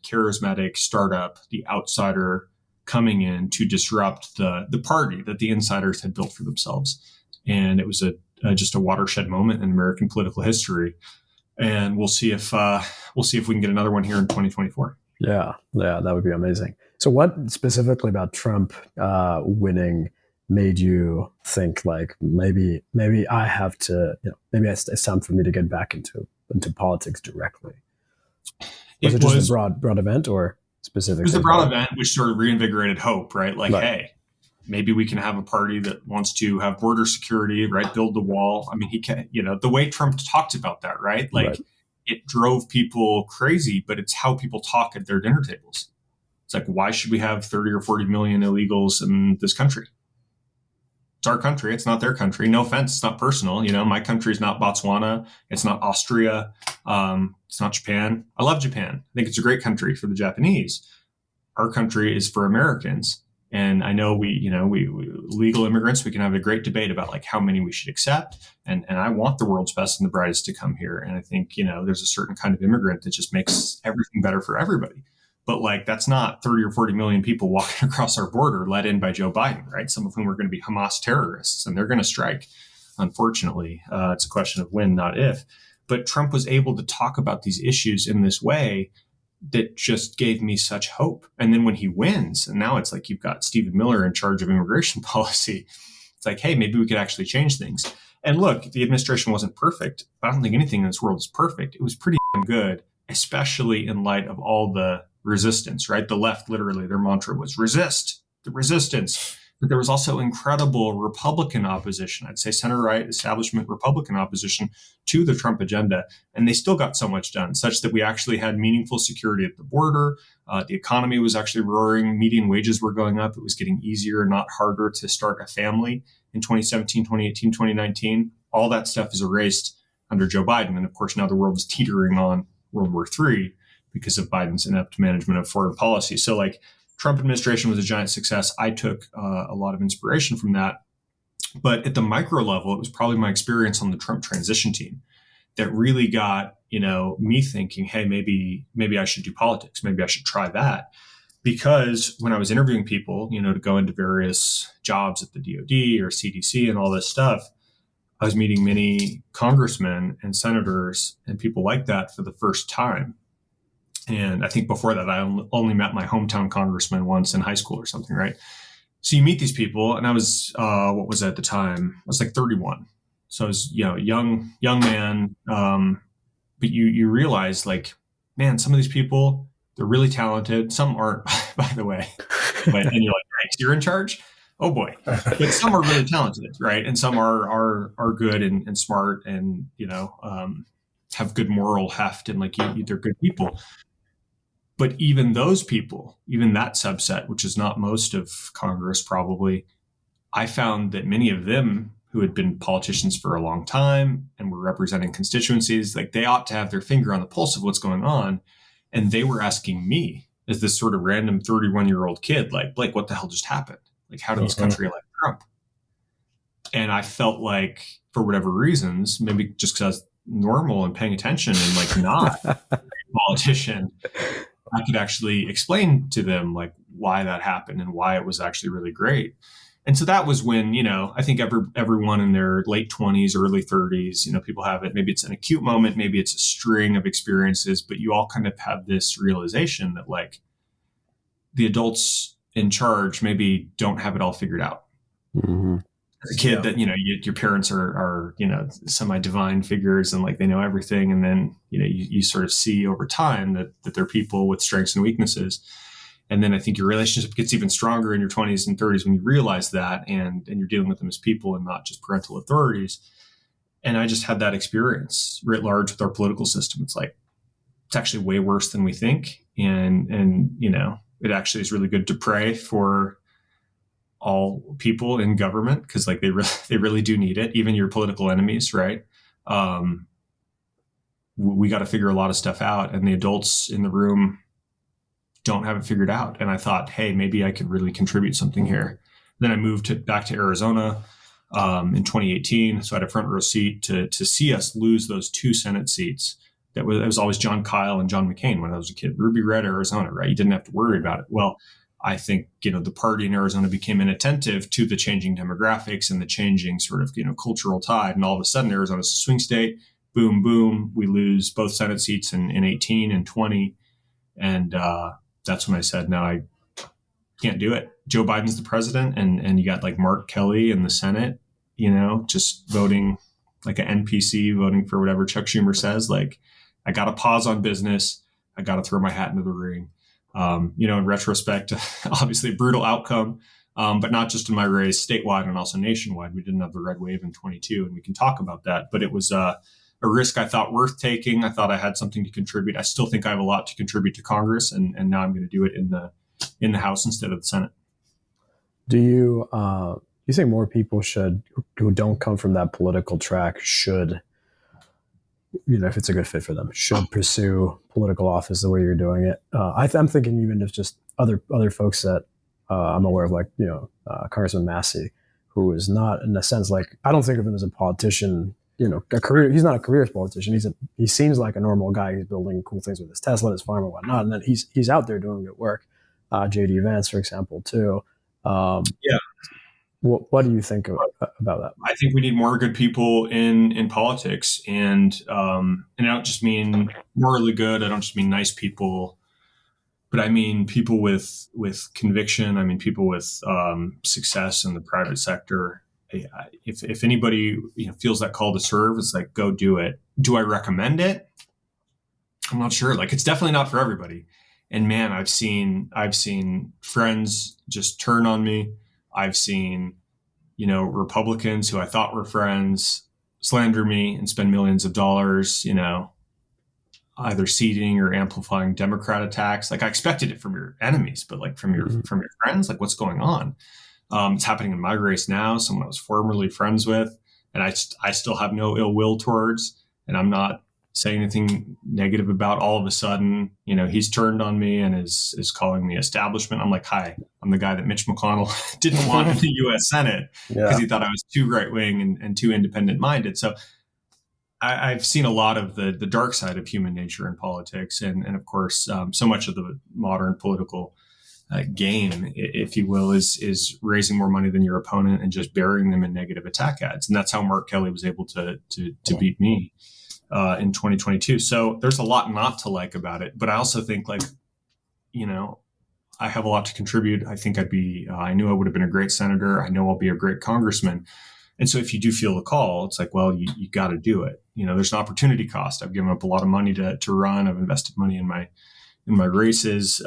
charismatic startup, the outsider coming in to disrupt the party that the insiders had built for themselves. And it was just a watershed moment in American political history. And we'll see if we can get another one here in 2024. Yeah, that would be amazing. So what specifically about Trump winning made you think, like, maybe I have to, maybe it's time for me to get back into politics directly? Was it just a broad event, or specifically? It was a broad event which sort of reinvigorated hope, right? Like, hey, maybe we can have a party that wants to have border security, right? Build the wall. I mean, he can, the way Trump talked about that, right? Like, it drove people crazy, but it's how people talk at their dinner tables. It's like, why should we have 30 or 40 million illegals in this country? It's our country. It's not their country. No offense. It's not personal. My country is not Botswana. It's not Austria. It's not Japan. I love Japan. I think it's a great country for the Japanese. Our country is for Americans. And I know we legal immigrants, we can have a great debate about like how many we should accept. And I want the world's best and the brightest to come here. And I think, there's a certain kind of immigrant that just makes everything better for everybody. But like, that's not 30 or 40 million people walking across our border led in by Joe Biden, right? Some of whom are going to be Hamas terrorists, and they're going to strike. Unfortunately, it's a question of when, not if. But Trump was able to talk about these issues in this way that just gave me such hope. And then when he wins, and now it's like you've got Stephen Miller in charge of immigration policy, it's like, hey, maybe we could actually change things. And look, the administration wasn't perfect, but I don't think anything in this world is perfect. It was pretty good, especially in light of all the resistance, right? The left, literally, their mantra was resist, the resistance. But there was also incredible Republican opposition. I'd say center-right establishment Republican opposition to the Trump agenda. And they still got so much done, such that we actually had meaningful security at the border. The economy was actually roaring. Median wages were going up. It was getting easier, not harder, to start a family in 2017, 2018, 2019. All that stuff is erased under Joe Biden. And of course, now the world is teetering on World War III because of Biden's inept management of foreign policy. So like, Trump administration was a giant success. I took a lot of inspiration from that. But at the micro level, it was probably my experience on the Trump transition team that really got me thinking, hey, maybe I should do politics. Maybe I should try that. Because when I was interviewing people, to go into various jobs at the DoD or CDC and all this stuff, I was meeting many congressmen and senators and people like that for the first time. And I think before that, I only met my hometown congressman once in high school or something, right? So you meet these people, and I was, what was I at the time? I was like 31. So I was, young man. But you realize, like, man, some of these people, they're really talented. Some aren't, by the way. And you're like, right, you're in charge? Oh boy. But some are really talented, right? And some are good and smart and, have good moral heft and like they're good people. But even those people, even that subset, which is not most of Congress probably, I found that many of them who had been politicians for a long time and were representing constituencies, like they ought to have their finger on the pulse of what's going on. And they were asking me as this sort of random 31-year-old kid, like, Blake, what the hell just happened? Like, how did this country elect Trump? And I felt like, for whatever reasons, maybe just because I was normal and paying attention and like not a politician, I could actually explain to them like why that happened and why it was actually really great. And so that was when, I think everyone in their late 20s, early 30s, people have it. Maybe it's an acute moment, maybe it's a string of experiences, but you all kind of have this realization that like the adults in charge maybe don't have it all figured out. Mm-hmm. As a kid, that your parents are semi-divine figures and like they know everything, and then you sort of see over time that they're people with strengths and weaknesses. And then I think your relationship gets even stronger in your 20s and 30s when you realize that, and you're dealing with them as people and not just parental authorities. And I just had that experience writ large with our political system. It's like, it's actually way worse than we think. And it actually is really good to pray for all people in government, because like they really do need it, even your political enemies, right? We got to figure a lot of stuff out, and the adults in the room don't have it figured out. And I thought, hey, maybe I could really contribute something here. Then I moved back to Arizona in 2018. So I had a front row seat to see us lose those 2 Senate seats. It was always John Kyle and John McCain when I was a kid. Ruby red Arizona, right? You didn't have to worry about it. Well, I think, the party in Arizona became inattentive to the changing demographics and the changing sort of, cultural tide. And all of a sudden, Arizona's a swing state. Boom, boom. We lose both Senate seats in 18 and 20. And that's when I said, no, I can't do it. Joe Biden's the president, and you got like Mark Kelly in the Senate, just voting like an NPC, voting for whatever Chuck Schumer says. Like, I got to pause on business. I got to throw my hat into the ring. In retrospect, obviously a brutal outcome, but not just in my race, statewide and also nationwide. We didn't have the red wave in 22, and we can talk about that. But it was a risk I thought worth taking. I thought I had something to contribute. I still think I have a lot to contribute to Congress, and now I'm going to do it in the House instead of the Senate. Do you think more people who don't come from that political track should, if it's a good fit for them, should pursue political office the way you're doing it? I'm thinking even if just other folks that I'm aware of, like, Congressman Massey, who is not, in a sense, like, I don't think of him as a politician, a career. He's not a career politician. He seems like a normal guy. He's building cool things with his Tesla, his farm, and whatnot. And then he's out there doing good work. J.D. Vance, for example, too. Yeah. What do you think about that? I think we need more good people in politics, and I don't just mean morally good. I don't just mean nice people, but I mean people with conviction. I mean people with success in the private sector. If anybody feels that call to serve, it's like, go do it. Do I recommend it? I'm not sure. Like, it's definitely not for everybody. And man, I've seen friends just turn on me. I've seen, Republicans who I thought were friends slander me and spend millions of dollars, either seeding or amplifying Democrat attacks. Like, I expected it from your enemies, but like from your friends, like, what's going on? It's happening in my race now. Someone I was formerly friends with, and I still have no ill will towards, and I'm not saying anything negative about. All of a sudden, he's turned on me and is calling me establishment. I'm like, hi, I'm the guy that Mitch McConnell didn't want in the U.S. Senate because he thought I was too right wing and too independent minded. So I've seen a lot of the dark side of human nature in politics, and of course, so much of the modern political game, if you will, is raising more money than your opponent and just burying them in negative attack ads, and that's how Mark Kelly was able to beat me in 2022. So there's a lot not to like about it, but I also think, like, I have a lot to contribute. I think I knew I would have been a great senator. I know I'll be a great congressman. And so if you do feel the call, it's like, well, you got to do it. There's an opportunity cost. I've given up a lot of money to run. I've invested money in my races.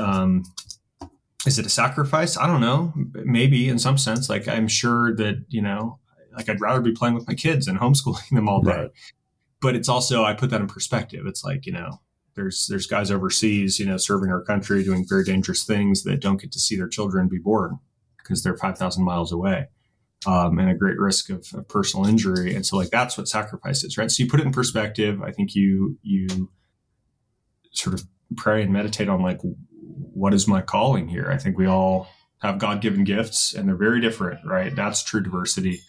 Is it a sacrifice? I don't know. Maybe in some sense. Like, I'm sure that, like, I'd rather be playing with my kids and homeschooling them all day. Right. But it's also, I put that in perspective. It's like, there's guys overseas, serving our country, doing very dangerous things that don't get to see their children be born because they're 5,000 miles away. And a great risk of personal injury. And so, like, that's what sacrifice is, right? So you put it in perspective. I think you sort of pray and meditate on, like, what is my calling here? I think we all have God-given gifts, and they're very different, right? That's true diversity.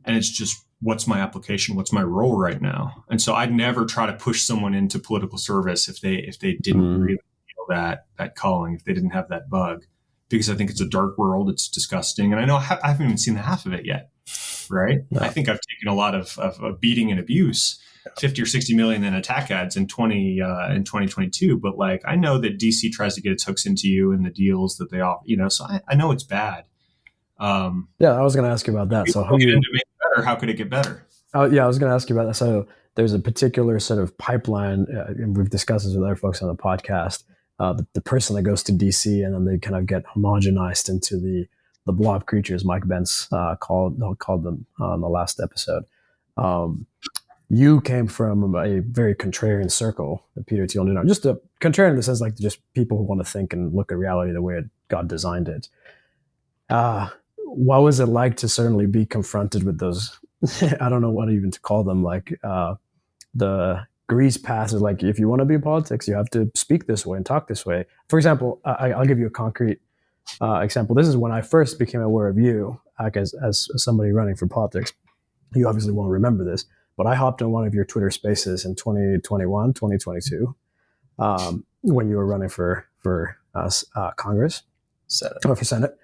And it's just, what's my application? What's my role right now? And so I'd never try to push someone into political service if they didn't really feel that calling, if they didn't have that bug. Because I think it's a dark world. It's disgusting. And I know I haven't even seen the half of it yet, right? No. I think I've taken a lot of beating and abuse, 50 or 60 million in attack ads in 2022. But, like, I know that DC tries to get its hooks into you and the deals that they offer, so I know it's bad. I was going to ask you about that. So how to make it better? How could it get better? I was going to ask you about that. So there's a particular sort of pipeline, and we've discussed this with other folks on the podcast. The person that goes to DC and then they kind of get homogenized into the blob creatures Mike Bence called them on the last episode. You came from a very contrarian circle, the Peter Thiel, just a contrarian in the sense, like, just people who want to think and look at reality the way God designed it. What was it like to certainly be confronted with those? I don't know what even to call them, like the grease path is like, if you want to be in politics, you have to speak this way and talk this way. For example, I'll give you a concrete example. This is when I first became aware of you, like, as somebody running for politics. You obviously won't remember this, but I hopped on one of your Twitter spaces in 2021, 2022, when you were running for Congress, or for Senate.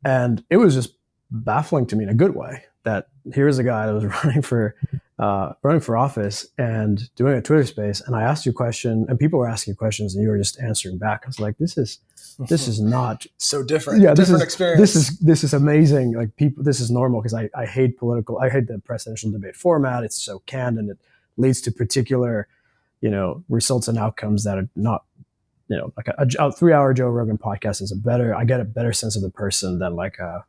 And it was just baffling to me in a good way that here's a guy that was running for office and doing a Twitter space, and I asked you a question, and people were asking questions, and you were just answering back. I was like, this is not so different. Yeah, different experience. This is amazing. Like, people, this is normal, because I hate the presidential debate format. It's so canned, and it leads to particular, results and outcomes that are not, like a 3-hour Joe Rogan podcast is I get a better sense of the person than, like, the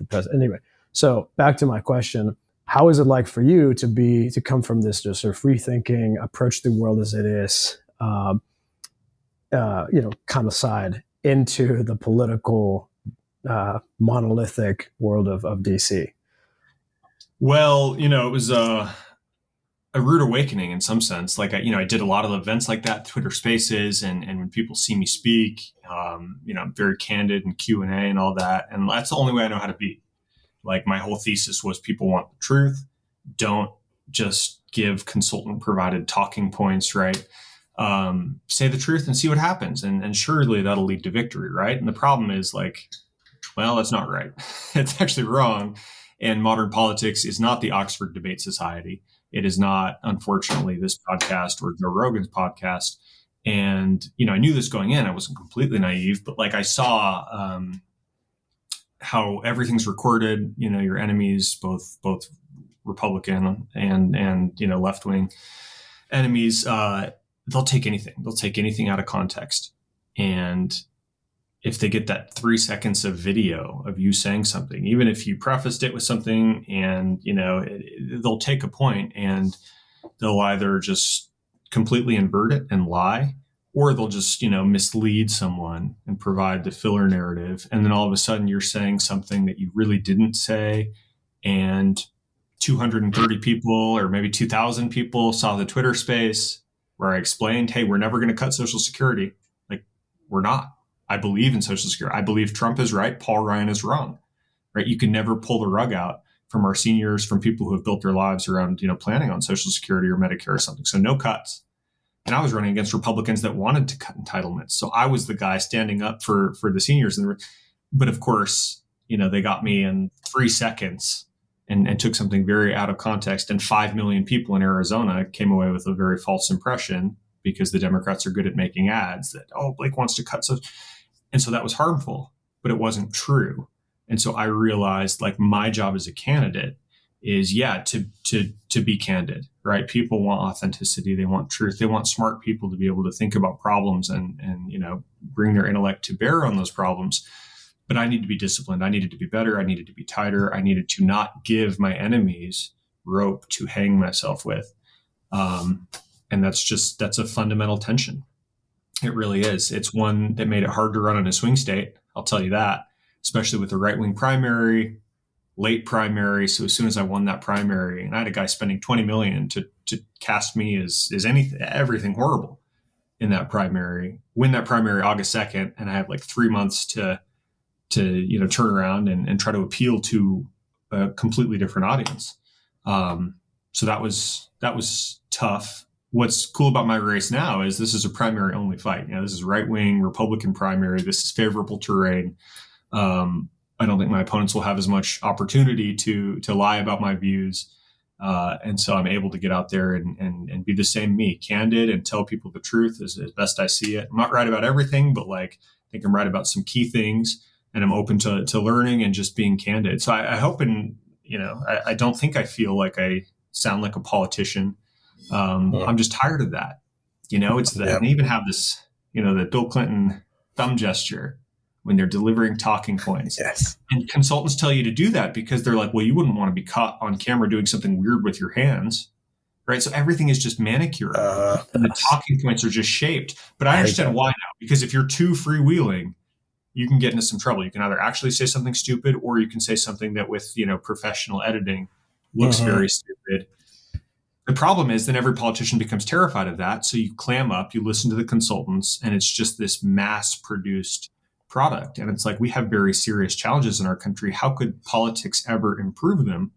president. Anyway, so back to my question. How is it like for you to come from this just sort of free thinking, approach the world as it is, kind of side into the political, monolithic world of DC? Well, it was a rude awakening in some sense. Like, I did a lot of events like that, Twitter Spaces, and when people see me speak, I'm very candid and Q&A and all that, and that's the only way I know how to be. Like, my whole thesis was, people want the truth. Don't just give consultant provided talking points, right? Say the truth and see what happens. And surely that'll lead to victory, right? And the problem is, like, well, that's not right. It's actually wrong. And modern politics is not the Oxford Debate Society. It is not, unfortunately, this podcast or Joe Rogan's podcast. And, I knew this going in. I wasn't completely naive, but, like, I saw how everything's recorded. Your enemies, both Republican and left-wing enemies, they'll take anything. They'll take anything out of context. And if they get that 3 seconds of video of you saying something, even if you prefaced it with something, and, they'll take a point and they'll either just completely invert it and lie, or they'll just, mislead someone and provide the filler narrative. And then all of a sudden you're saying something that you really didn't say. And 230 people, or maybe 2,000 people, saw the Twitter space where I explained, hey, we're never going to cut Social Security. Like, we're not. I believe in Social Security. I believe Trump is right. Paul Ryan is wrong, right? You can never pull the rug out from our seniors, from people who have built their lives around, planning on Social Security or Medicare or something. So no cuts. And I was running against Republicans that wanted to cut entitlements. So I was the guy standing up for the seniors. But of course, they got me in 3 seconds and took something very out of context. And 5 million people in Arizona came away with a very false impression because the Democrats are good at making ads that, Blake wants to cut. And so that was harmful, but it wasn't true. And so I realized, like, my job as a candidate is, to be candid, right? People want authenticity. They want truth. They want smart people to be able to think about problems and bring their intellect to bear on those problems. But I need to be disciplined. I needed to be better. I needed to be tighter. I needed to not give my enemies rope to hang myself with. And that's a fundamental tension. It really is. It's one that made it hard to run in a swing state. I'll tell you that, especially with the right-wing primary, late primary. So as soon as I won that primary, and I had a guy spending $20 million to cast me as everything horrible in that primary, win that primary August 2nd. And I have like 3 months to turn around and try to appeal to a completely different audience. So that was tough. What's cool about my race now is this is a primary only fight. This is right-wing Republican primary. This is favorable terrain. I don't think my opponents will have as much opportunity to lie about my views. And so I'm able to get out there and be the same me, candid, and tell people the truth as best I see it. I'm not right about everything, but I think I'm right about some key things, and I'm open to learning and just being candid. So I hope, I don't think I feel like I sound like a politician. I'm just tired of that. It's that they even have this, the Bill Clinton thumb gesture when they're delivering talking points. Yes. And consultants tell you to do that because they're like, well, you wouldn't want to be caught on camera doing something weird with your hands, right? So everything is just manicured. And the talking points are just shaped. But I understand why now, because if you're too freewheeling, you can get into some trouble. You can either actually say something stupid, or you can say something that with, professional editing looks very stupid. The problem is then every politician becomes terrified of that. So you clam up, you listen to the consultants, and it's just this mass-produced product. And it's like, we have very serious challenges in our country. How could politics ever improve them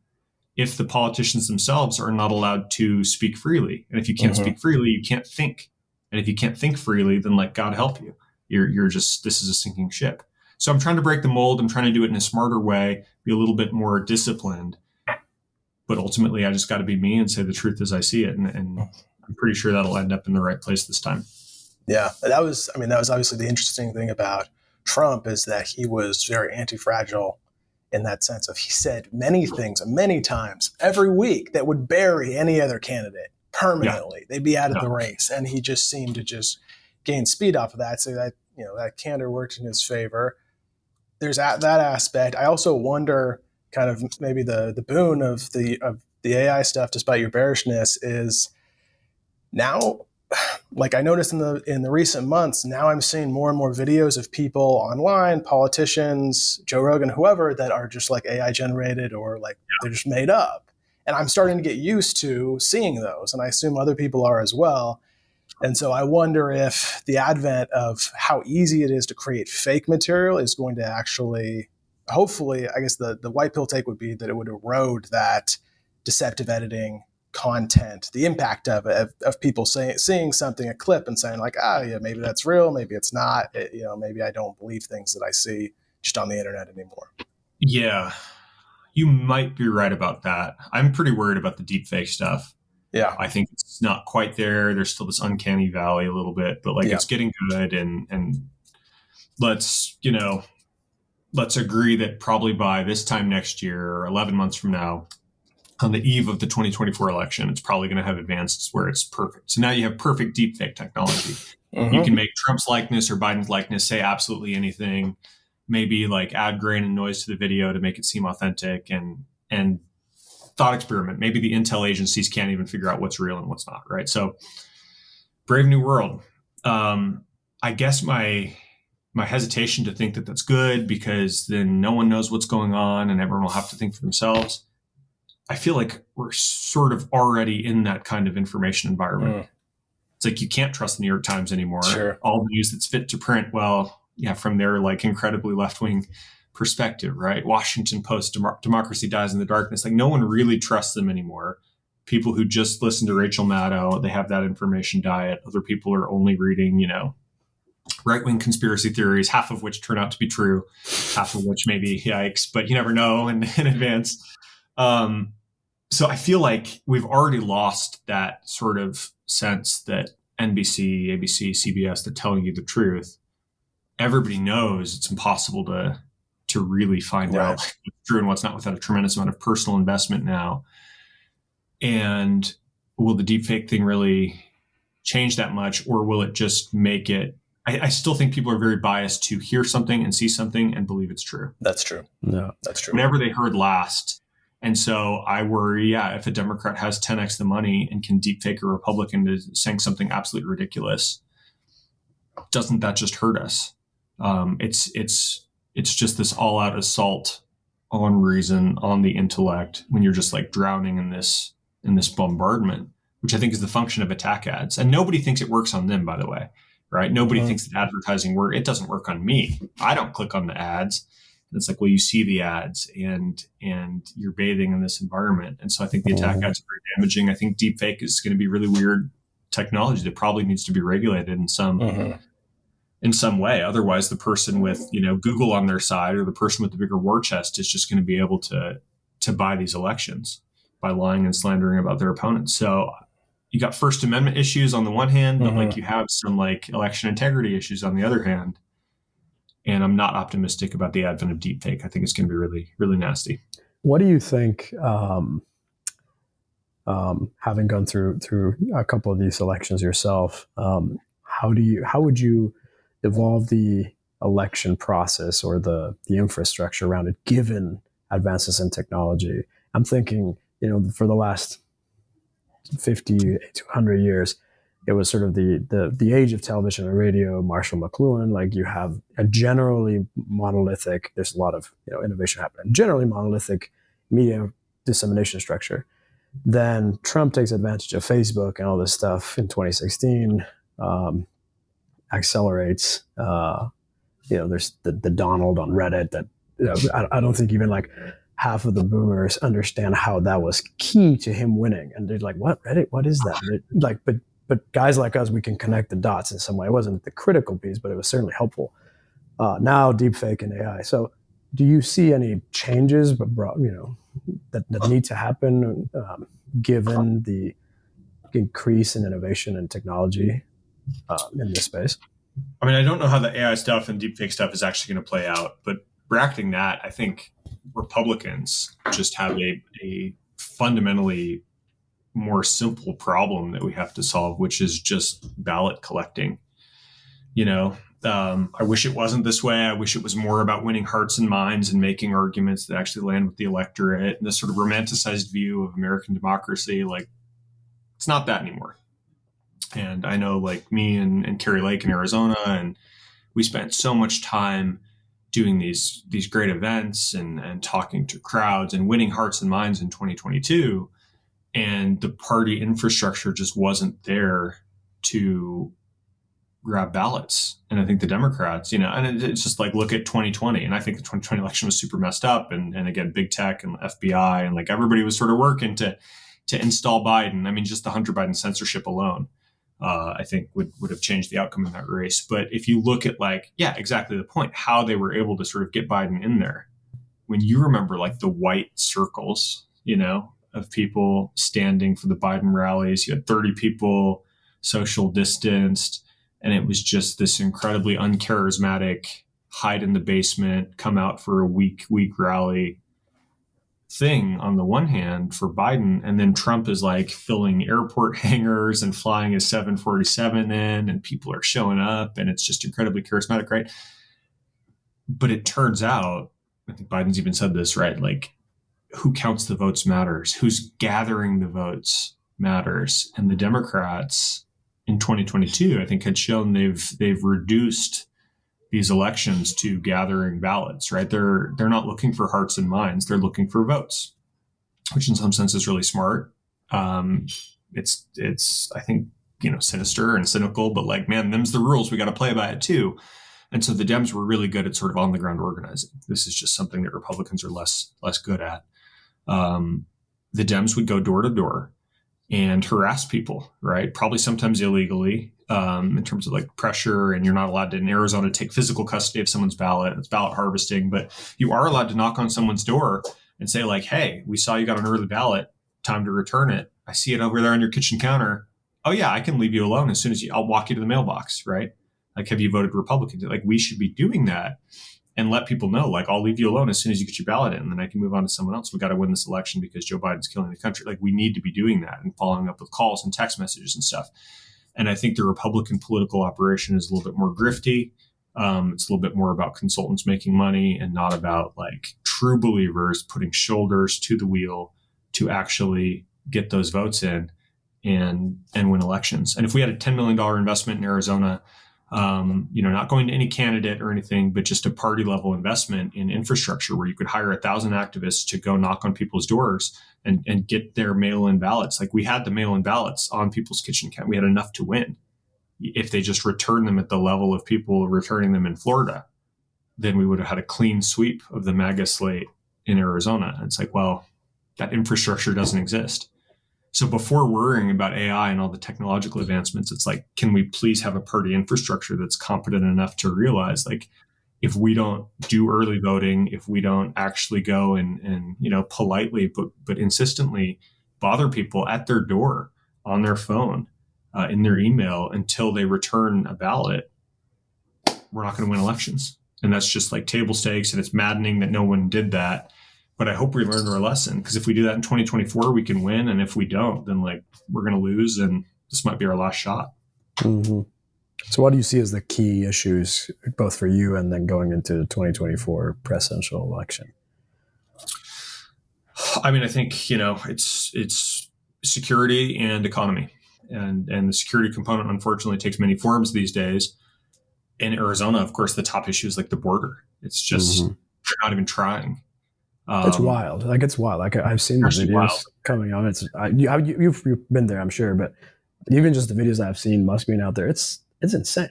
if the politicians themselves are not allowed to speak freely? And if you can't speak freely, you can't think. And if you can't think freely, then God help you. You're just, this is a sinking ship. So I'm trying to break the mold. I'm trying to do it in a smarter way, be a little bit more disciplined. But ultimately, I just got to be me and say the truth as I see it. And I'm pretty sure that'll end up in the right place this time. Yeah, that was obviously the interesting thing about Trump, is that he was very anti-fragile in that sense of, he said many things many times every week that would bury any other candidate permanently. They'd be out of the race. And he just seemed to just gain speed off of that. So that, that candor worked in his favor. There's that aspect. I also wonder, kind of maybe the boon of the AI stuff, despite your bearishness, is now, like I noticed in the recent months, now I'm seeing more and more videos of people online, politicians, Joe Rogan, whoever, that are just like AI generated, or they're just made up. And I'm starting to get used to seeing those, and I assume other people are as well. And so I wonder if the advent of how easy it is to create fake material is going to actually, hopefully, I guess the white pill take would be that it would erode that deceptive editing content, the impact of it, of people seeing something, a clip, and saying like, maybe that's real, maybe it's not. Maybe I don't believe things that I see just on the internet anymore. Yeah, you might be right about that. I'm pretty worried about the deep fake stuff. Yeah, I think it's not quite there. There's still this uncanny valley a little bit, but it's getting good. And let's agree that probably by this time next year, or 11 months from now, on the eve of the 2024 election, it's probably going to have advanced where it's perfect. So now you have perfect deepfake technology. You can make Trump's likeness or Biden's likeness say absolutely anything, maybe add grain and noise to the video to make it seem authentic, and thought experiment. Maybe the intel agencies can't even figure out what's real and what's not, right? So brave new world. I guess my hesitation to think that that's good, because then no one knows what's going on and everyone will have to think for themselves. I feel like we're sort of already in that kind of information environment. It's like, you can't trust the New York Times anymore. Sure. All the news that's fit to print, from their incredibly left-wing perspective, right? Washington Post, democracy dies in the darkness. Like no one really trusts them anymore. People who just listen to Rachel Maddow, they have that information diet. Other people are only reading, right-wing conspiracy theories, half of which turn out to be true, half of which maybe yikes, but you never know in advance. So I feel like we've already lost that sort of sense that NBC, ABC, CBS, they're telling you the truth. Everybody knows it's impossible to really find out what's true and what's not without a tremendous amount of personal investment now. And will the deepfake thing really change that much, or will it just make it? I still think people are very biased to hear something and see something and believe it's true. That's true. No, that's true. Whatever they heard last. And so I worry, if a Democrat has 10x the money and can deepfake a Republican to saying something absolutely ridiculous, doesn't that just hurt us? It's just this all-out assault on reason, on the intellect, when you're just like drowning in this bombardment, which I think is the function of attack ads. And nobody thinks it works on them, by the way, right? Nobody thinks that advertising works. It doesn't work on me. I don't click on the ads. And it's like, well, you see the ads and you're bathing in this environment. And so I think the attack ads are very damaging. I think deepfake is going to be really weird technology that probably needs to be regulated in some way. Otherwise, the person with, Google on their side or the person with the bigger war chest is just going to be able to buy these elections by lying and slandering about their opponents. So you got First Amendment issues on the one hand, but like you have some like election integrity issues on the other hand. And I'm not optimistic about the advent of deepfake. I think it's going to be really, really nasty. What do you think, having gone through a couple of these elections yourself, how would you evolve the election process or the infrastructure around it, given advances in technology? I'm thinking, for the last 50 to 100 years, it was sort of the age of television and radio, Marshall McLuhan. Like you have a generally monolithic, there's a lot of innovation happening, generally monolithic media dissemination structure. Then Trump takes advantage of Facebook and all this stuff in 2016, accelerates. There's the Donald on Reddit that I don't think even like half of the boomers understand how that was key to him winning. And they're like, what, Reddit? What is that? But guys like us, we can connect the dots in some way. It wasn't the critical piece, but it was certainly helpful. Now deepfake and AI. So do you see any changes, that need to happen given the increase in innovation and technology in this space? I mean, I don't know how the AI stuff and deepfake stuff is actually going to play out, but bracketing that, I think Republicans just have a fundamentally more simple problem that we have to solve, which is just ballot collecting. I wish it wasn't this way. I wish it was more about winning hearts and minds and making arguments that actually land with the electorate, and this sort of romanticized view of American democracy. Like, it's not that anymore. And I know, like me and Carrie Lake in Arizona, and we spent so much time doing these great events and talking to crowds and winning hearts and minds in 2022. And the party infrastructure just wasn't there to grab ballots. And I think the Democrats, and it's just like, look at 2020. And I think the 2020 election was super messed up. And again, big tech and FBI and like everybody was sort of working to install Biden. I mean, just the Hunter Biden censorship alone, I think would have changed the outcome in that race. But if you look at exactly the point, how they were able to sort of get Biden in there, when you remember like the white circles, of people standing for the Biden rallies, you had 30 people social distanced, and it was just this incredibly uncharismatic, hide in the basement, come out for a week rally thing on the one hand for Biden. And then Trump is like filling airport hangars and flying his 747 in, and people are showing up, and it's just incredibly charismatic, right? But it turns out, I think Biden's even said this, right? Like, who counts the votes matters. Who's gathering the votes matters. And the Democrats in 2022, I think, had shown they've reduced these elections to gathering ballots, right? They're not looking for hearts and minds. They're looking for votes, which in some sense is really smart. It's I think, sinister and cynical, but like, man, them's the rules. We got to play by it too. And so the Dems were really good at sort of on the ground organizing. This is just something that Republicans are less good at. The Dems would go door to door and harass people, right? Probably sometimes illegally, in terms of like pressure, and you're not allowed to, in Arizona, take physical custody of someone's ballot. It's ballot harvesting, but you are allowed to knock on someone's door and say like, hey, we saw you got an early ballot, time to return it. I see it over there on your kitchen counter. Oh yeah, I can leave you alone as soon as I'll walk you to the mailbox, right? Like, have you voted Republican? Like, we should be doing that and let people know, like, I'll leave you alone as soon as you get your ballot in, and then I can move on to someone else. We got to win this election because Joe Biden's killing the country. Like, we need to be doing that and following up with calls and text messages and stuff. And I think the Republican political operation is a little bit more grifty. It's a little bit more about consultants making money and not about like true believers putting shoulders to the wheel to actually get those votes in and win elections. And if we had a $10 million investment in Arizona, not going to any candidate or anything, but just a party level investment in infrastructure where you could hire 1,000 activists to go knock on people's doors and get their mail-in ballots. Like, we had the mail-in ballots on people's kitchen count. We had enough to win. If they just returned them at the level of people returning them in Florida, then we would have had a clean sweep of the MAGA slate in Arizona. And it's like, well, that infrastructure doesn't exist. So before worrying about AI and all the technological advancements, it's like, can we please have a party infrastructure that's competent enough to realize, like, if we don't do early voting, if we don't actually go and politely but insistently bother people at their door, on their phone, in their email until they return a ballot, we're not going to win elections. And that's just like table stakes. And it's maddening that no one did that. But I hope we learned our lesson, because if we do that in 2024, we can win. And if we don't, then like we're going to lose, and this might be our last shot. Mm-hmm. So what do you see as the key issues, both for you and then going into the 2024 presidential election? I mean, I think, it's security and economy. And the security component, unfortunately, takes many forms these days. In Arizona, of course, the top issue is like the border. It's just, they're not even trying. It's wild. Like, it's wild. Like, I've seen the videos coming on. You've been there, I'm sure, but even just the videos that I've seen must-being out there, it's insane.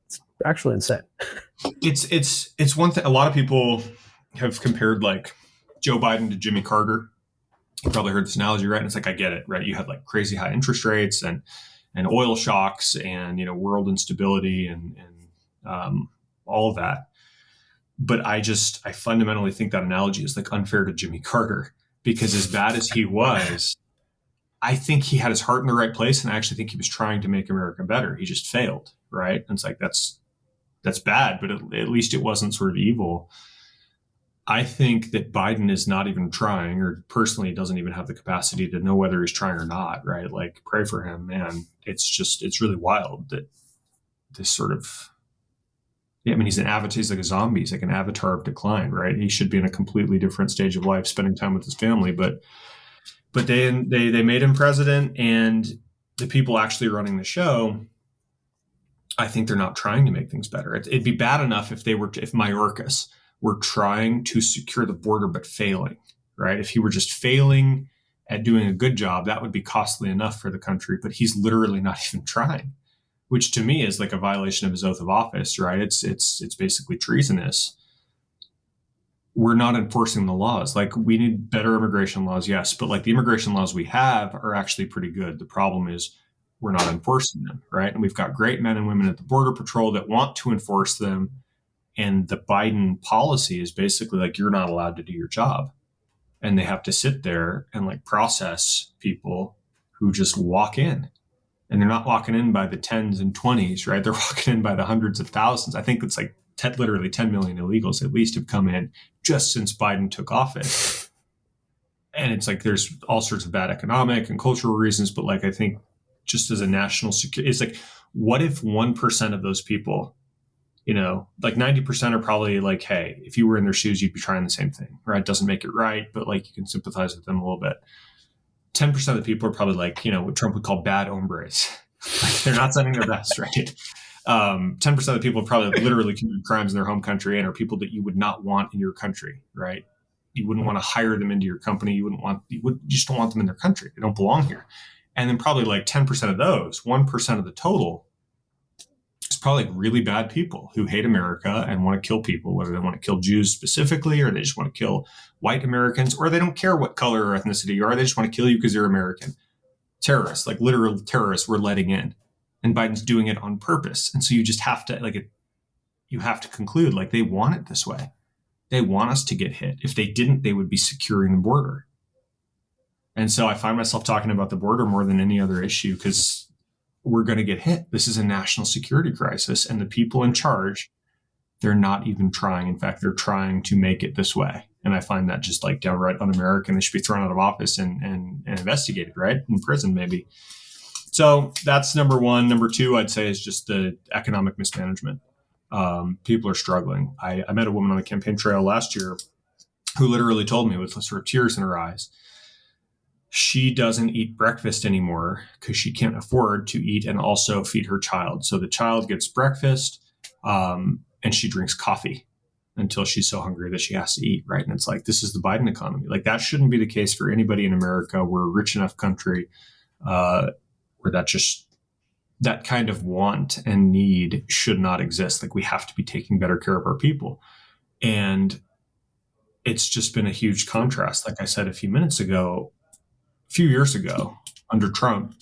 It's actually insane. It's one thing. A lot of people have compared like Joe Biden to Jimmy Carter. You probably heard this analogy, right? And it's like, I get it, right? You had like crazy high interest rates and oil shocks and, world instability and all of that. But I fundamentally think that analogy is like unfair to Jimmy Carter, because as bad as he was, I think he had his heart in the right place. And I actually think he was trying to make America better. He just failed. Right. And it's like, that's bad, but at least it wasn't sort of evil. I think that Biden is not even trying, or personally doesn't even have the capacity to know whether he's trying or not. Right. Like, pray for him, man. It's really wild that this sort of, he's an avatar. He's like a zombie. He's like an avatar of decline, right? He should be in a completely different stage of life, spending time with his family. But they made him president, and the people actually running the show, I think they're not trying to make things better. It'd be bad enough if Mayorkas were trying to secure the border but failing, right? If he were just failing at doing a good job, that would be costly enough for the country. But he's literally not even trying, which to me is like a violation of his oath of office, right? It's basically treasonous. We're not enforcing the laws. Like, we need better immigration laws, yes, but like the immigration laws we have are actually pretty good. The problem is we're not enforcing them, right? And we've got great men and women at the Border Patrol that want to enforce them. And the Biden policy is basically like, you're not allowed to do your job. And they have to sit there and like process people who just walk in. And they're not walking in by the 10s and 20s, right? They're walking in by the hundreds of thousands. I think it's like literally 10 million illegals at least have come in just since Biden took office. And it's like, there's all sorts of bad economic and cultural reasons. But like, I think just as a national security, it's like, what if 1% of those people, like 90% are probably like, hey, if you were in their shoes, you'd be trying the same thing, right? It doesn't make it right, but like you can sympathize with them a little bit. 10% of the people are probably like, what Trump would call bad hombres. Like, they're not sending their best, right? 10% of the people have probably literally committed crimes in their home country and are people that you would not want in your country, right? You wouldn't want to hire them into your company. You just don't want them in their country. They don't belong here. And then probably like 10% of those, 1% of the total is it's probably really bad people who hate America and want to kill people, whether they want to kill Jews specifically, or they just want to kill white Americans, or they don't care what color or ethnicity you are. They just want to kill you because you're American. Terrorists, like literal terrorists, we're letting in, and Biden's doing it on purpose. And so you just have to you have to conclude like they want it this way. They want us to get hit. If they didn't, they would be securing the border. And so I find myself talking about the border more than any other issue because we're going to get hit. This is a national security crisis, and the people in charge, they're not even trying. In fact, they're trying to make it this way. And I find that just like downright un-American. They should be thrown out of office and investigated, right? In prison, maybe. So that's number one. Number two, I'd say, is just the economic mismanagement. People are struggling. I met a woman on the campaign trail last year who literally told me with sort of tears in her eyes, she doesn't eat breakfast anymore because she can't afford to eat and also feed her child. So the child gets breakfast and she drinks coffee until she's so hungry that she has to eat, right? And it's like, this is the Biden economy. Like, that shouldn't be the case for anybody in America. We're a rich enough country where that kind of want and need should not exist. Like, we have to be taking better care of our people. And it's just been a huge contrast. Like I said a few years ago, under Trump,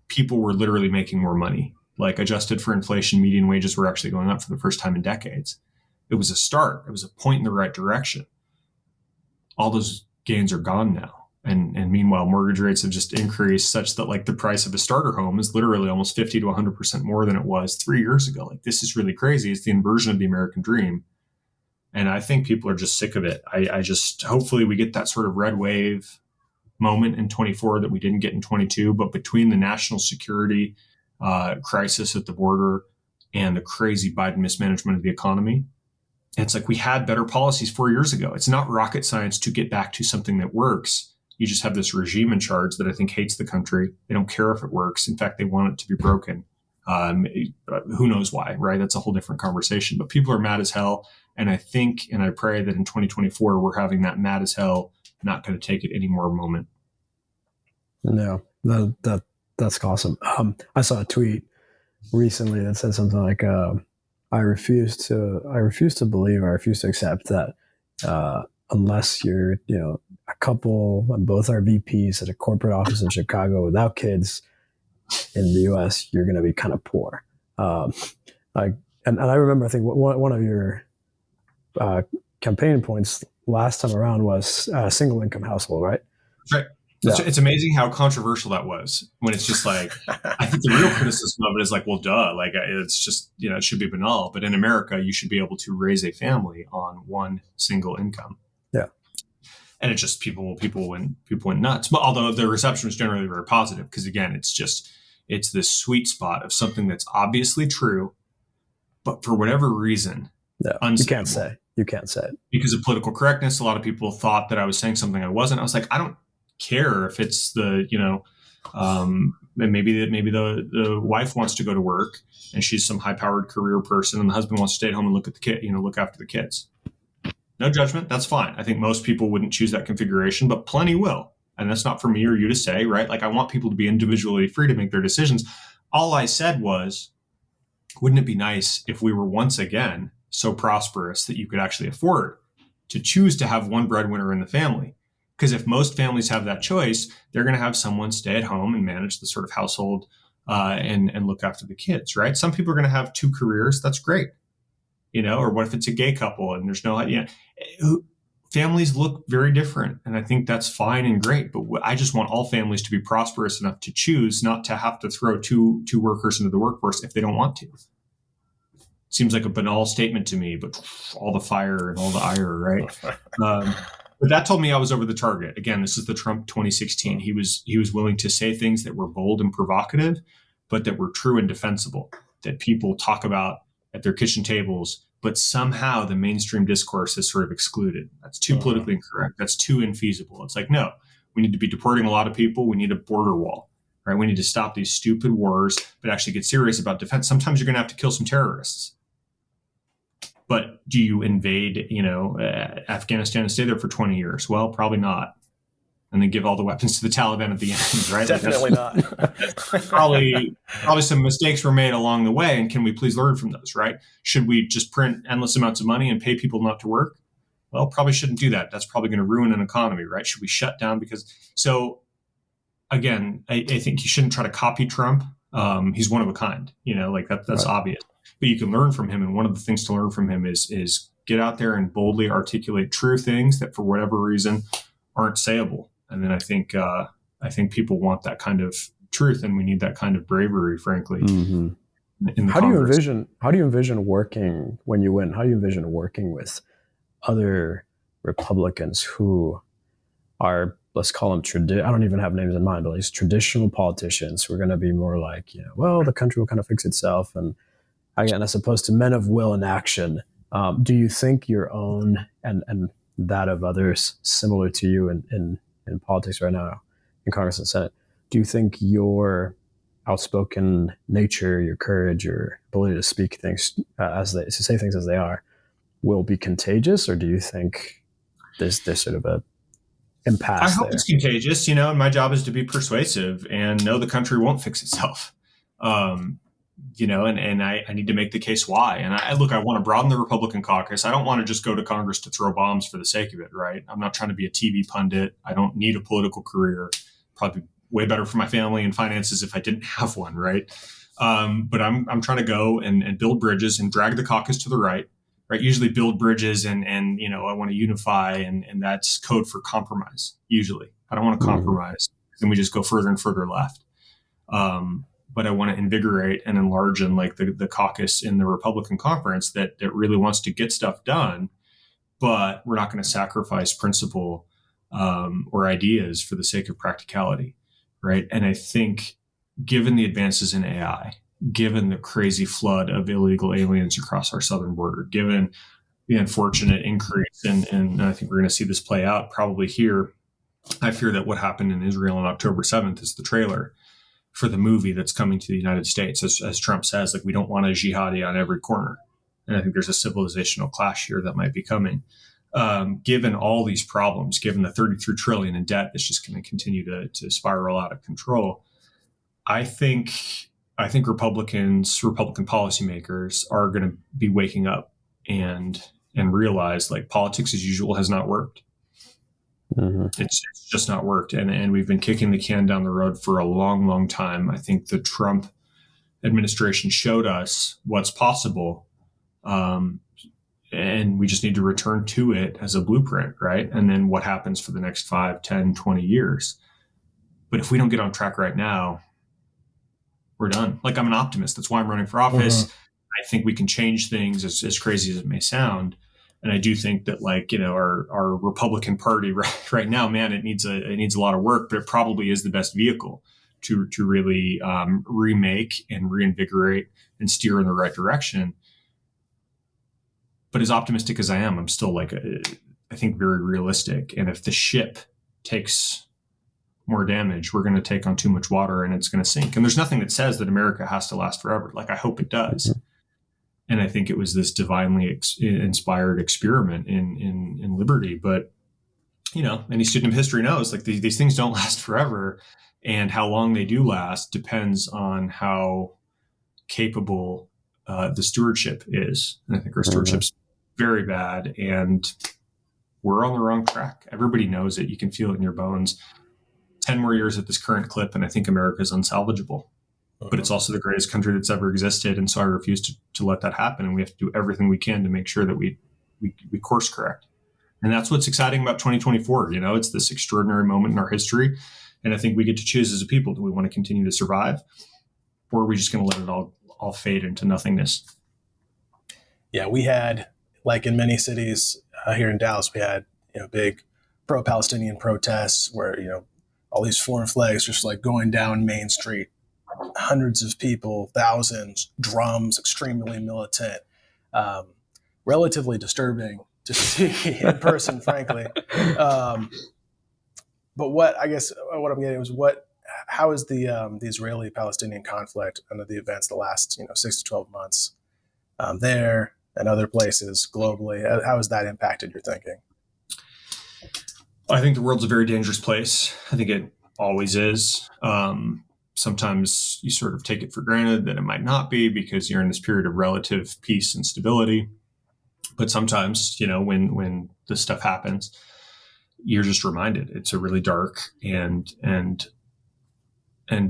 people were literally making more money. Like, adjusted for inflation, median wages were actually going up for the first time in decades. It was a start. It was a point in the right direction. All those gains are gone now. And meanwhile, mortgage rates have just increased such that like the price of a starter home is literally almost 50 to 100% more than it was 3 years ago. Like, this is really crazy. It's the inversion of the American dream. And I think people are just sick of it. I just, hopefully we get that sort of red wave moment in 24 that we didn't get in 22, but between the national security crisis at the border and the crazy Biden mismanagement of the economy, it's like we had better policies 4 years ago. It's not rocket science to get back to something that works. You just have this regime in charge that I think hates the country. They don't care if it works. In fact, they want it to be broken. Who knows why, right? That's a whole different conversation. But people are mad as hell. And I think, and I pray that in 2024, we're having that mad as hell, not going to take it anymore moment. No, that's awesome. I saw a tweet recently that said something like, I refuse to believe, I refuse to accept that unless you're, a couple and both are VPs at a corporate office in Chicago without kids in the US, you're going to be kind of poor. And I remember, I think one of your campaign points last time around was a single income household, right? Right. Yeah. It's amazing how controversial that was, when it's just like, I think the real criticism of it is like, well, duh, like it's just, it should be banal. But in America, you should be able to raise a family on one single income. Yeah. And it's just people went nuts. But although the reception was generally very positive, because again, it's this sweet spot of something that's obviously true, but for whatever reason, you can't say it because of political correctness. A lot of people thought that I was saying something I wasn't. I was like, I don't care if it's the maybe the wife wants to go to work and she's some high-powered career person, and the husband wants to stay at home and look after the kids. No judgment, that's fine. I think most people wouldn't choose that configuration, but plenty will, and that's not for me or you to say, right? Like, I want people to be individually free to make their decisions. All I said was, wouldn't it be nice if we were once again so prosperous that you could actually afford to choose to have one breadwinner in the family? Because if most families have that choice, they're going to have someone stay at home and manage the sort of household and look after the kids, right? Some people are going to have two careers. That's great. Or what if it's a gay couple and there's no, families look very different. And I think that's fine and great. But I just want all families to be prosperous enough to choose not to have to throw two workers into the workforce if they don't want to. Seems like a banal statement to me, but all the fire and all the ire, right? But that told me I was over the target. Again, this is the Trump 2016. He was willing to say things that were bold and provocative, but that were true and defensible, that people talk about at their kitchen tables, but somehow the mainstream discourse is sort of excluded. That's too politically incorrect. That's too infeasible. It's like, no, we need to be deporting a lot of people. We need a border wall, right? We need to stop these stupid wars, but actually get serious about defense. Sometimes you're going to have to kill some terrorists. But do you invade, Afghanistan and stay there for 20 years? Well, probably not. and then give all the weapons to the Taliban at the end, right? Definitely not. probably some mistakes were made along the way, and can we please learn from those, right? Should we just print endless amounts of money and pay people not to work? Well, probably shouldn't do that. That's probably going to ruin an economy, right? Should we shut down? So again, I think you shouldn't try to copy Trump. He's one of a kind, like that's right. Obvious, but you can learn from him. And one of the things to learn from him is get out there and boldly articulate true things that for whatever reason aren't sayable. And then I think people want that kind of truth, and we need that kind of bravery, frankly. Mm-hmm. How do you envision working when you win? How do you envision working with other Republicans who are, let's call them I don't even have names in mind, but these traditional politicians who are going to be more like, well, the country will kind of fix itself, and again, as opposed to men of will and action. Do you think your own and that of others similar to you in politics right now, in Congress and Senate, do you think your outspoken nature, your courage, your ability to speak things to say things as they are, will be contagious, or do you think there's sort of a impasse? I hope it's contagious, and my job is to be persuasive and know the country won't fix itself. And I need to make the case why. And I want to broaden the Republican caucus. I don't want to just go to Congress to throw bombs for the sake of it, right? I'm not trying to be a TV pundit. I don't need a political career. Probably way better for my family and finances if I didn't have one, right? But I'm trying to go and build bridges and drag the caucus to the right? Usually build bridges and I want to unify, and that's code for compromise. Usually, I don't want to compromise. Then we just go further and further left. But I want to invigorate and enlarge the caucus in the Republican conference that really wants to get stuff done, but we're not going to sacrifice principle or ideas for the sake of practicality, right? And I think given the advances in AI, given the crazy flood of illegal aliens across our southern border, given the unfortunate increase, and I think we're going to see this play out probably here. I fear that what happened in Israel on October 7th is the trailer for the movie that's coming to the United States. As Trump says, we don't want a jihadi on every corner. And I think there's a civilizational clash here that might be coming. Given all these problems, given the $33 trillion in debt that's just going to continue to spiral out of control, I think Republican policymakers are going to be waking up and realize politics as usual has not worked. Mm-hmm. It's just not worked. And we've been kicking the can down the road for a long, long time. I think the Trump administration showed us what's possible. And we just need to return to it as a blueprint, right? And then what happens for the next 5, 10, 20 years. But if we don't get on track right now, we're done. I'm an optimist. That's why I'm running for office. Mm-hmm. I think we can change things, as crazy as it may sound. And I do think that our Republican Party right now, man, it needs a lot of work, but it probably is the best vehicle to really remake and reinvigorate and steer in the right direction. But as optimistic as I am, I'm still I think very realistic. And if the ship takes more damage, we're going to take on too much water and it's going to sink. And there's nothing that says that America has to last forever. I hope it does. Mm-hmm. And I think it was this divinely inspired experiment in liberty. But, any student of history knows these things don't last forever. And how long they do last depends on how capable the stewardship is. And I think our stewardship's very bad. And we're on the wrong track. Everybody knows it. You can feel it in your bones. 10 more years at this current clip, and I think America is unsalvageable. But it's also the greatest country that's ever existed. And so I refuse to let that happen. And we have to do everything we can to make sure that we course correct. And that's what's exciting about 2024. It's this extraordinary moment in our history. And I think we get to choose as a people. Do we want to continue to survive? Or are we just going to let it all fade into nothingness? Yeah, we had, in many cities here in Dallas, we had, big pro-Palestinian protests where, all these foreign flags just going down Main Street. Hundreds of people, thousands, drums, extremely militant, relatively disturbing to see in person, frankly. But what I'm getting is how is the Israeli-Palestinian conflict under the events the last 6 to 12 months there and other places globally? How has that impacted your thinking? I think the world's a very dangerous place. I think it always is. Sometimes you sort of take it for granted that it might not be because you're in this period of relative peace and stability. But sometimes, when this stuff happens, you're just reminded it's a really dark and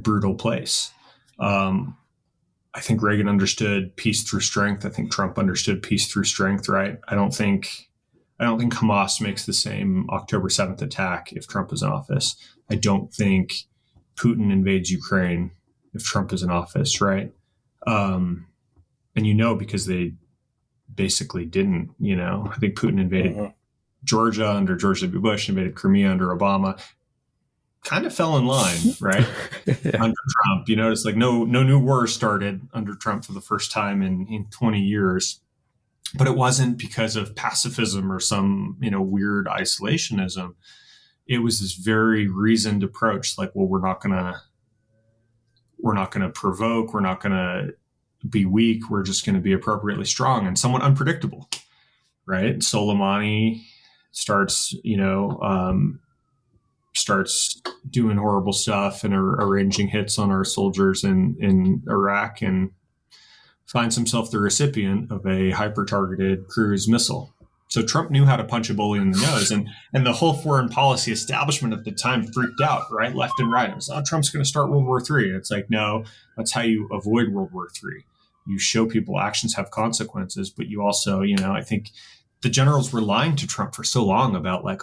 brutal place. I think Reagan understood peace through strength. I think Trump understood peace through strength, right? I don't think Hamas makes the same October 7th attack if Trump is in office. I don't think Putin invades Ukraine if Trump is in office, right? And because they basically didn't, I think Putin invaded Georgia under George W. Bush, invaded Crimea under Obama, kind of fell in line, right? Yeah. Under Trump, it's like no new war started under Trump for the first time in 20 years. But it wasn't because of pacifism or some, weird isolationism. It was this very reasoned approach, like, well, we're not gonna provoke, we're not gonna be weak, we're just gonna be appropriately strong and somewhat unpredictable, right? Soleimani starts doing horrible stuff and arranging hits on our soldiers in Iraq, and finds himself the recipient of a hyper-targeted cruise missile. So Trump knew how to punch a bully in the nose, and the whole foreign policy establishment at the time freaked out, right? Left and right. It was, Trump's going to start World War III. It's like, no, that's how you avoid World War III. You show people actions have consequences, but you also, I think the generals were lying to Trump for so long about like,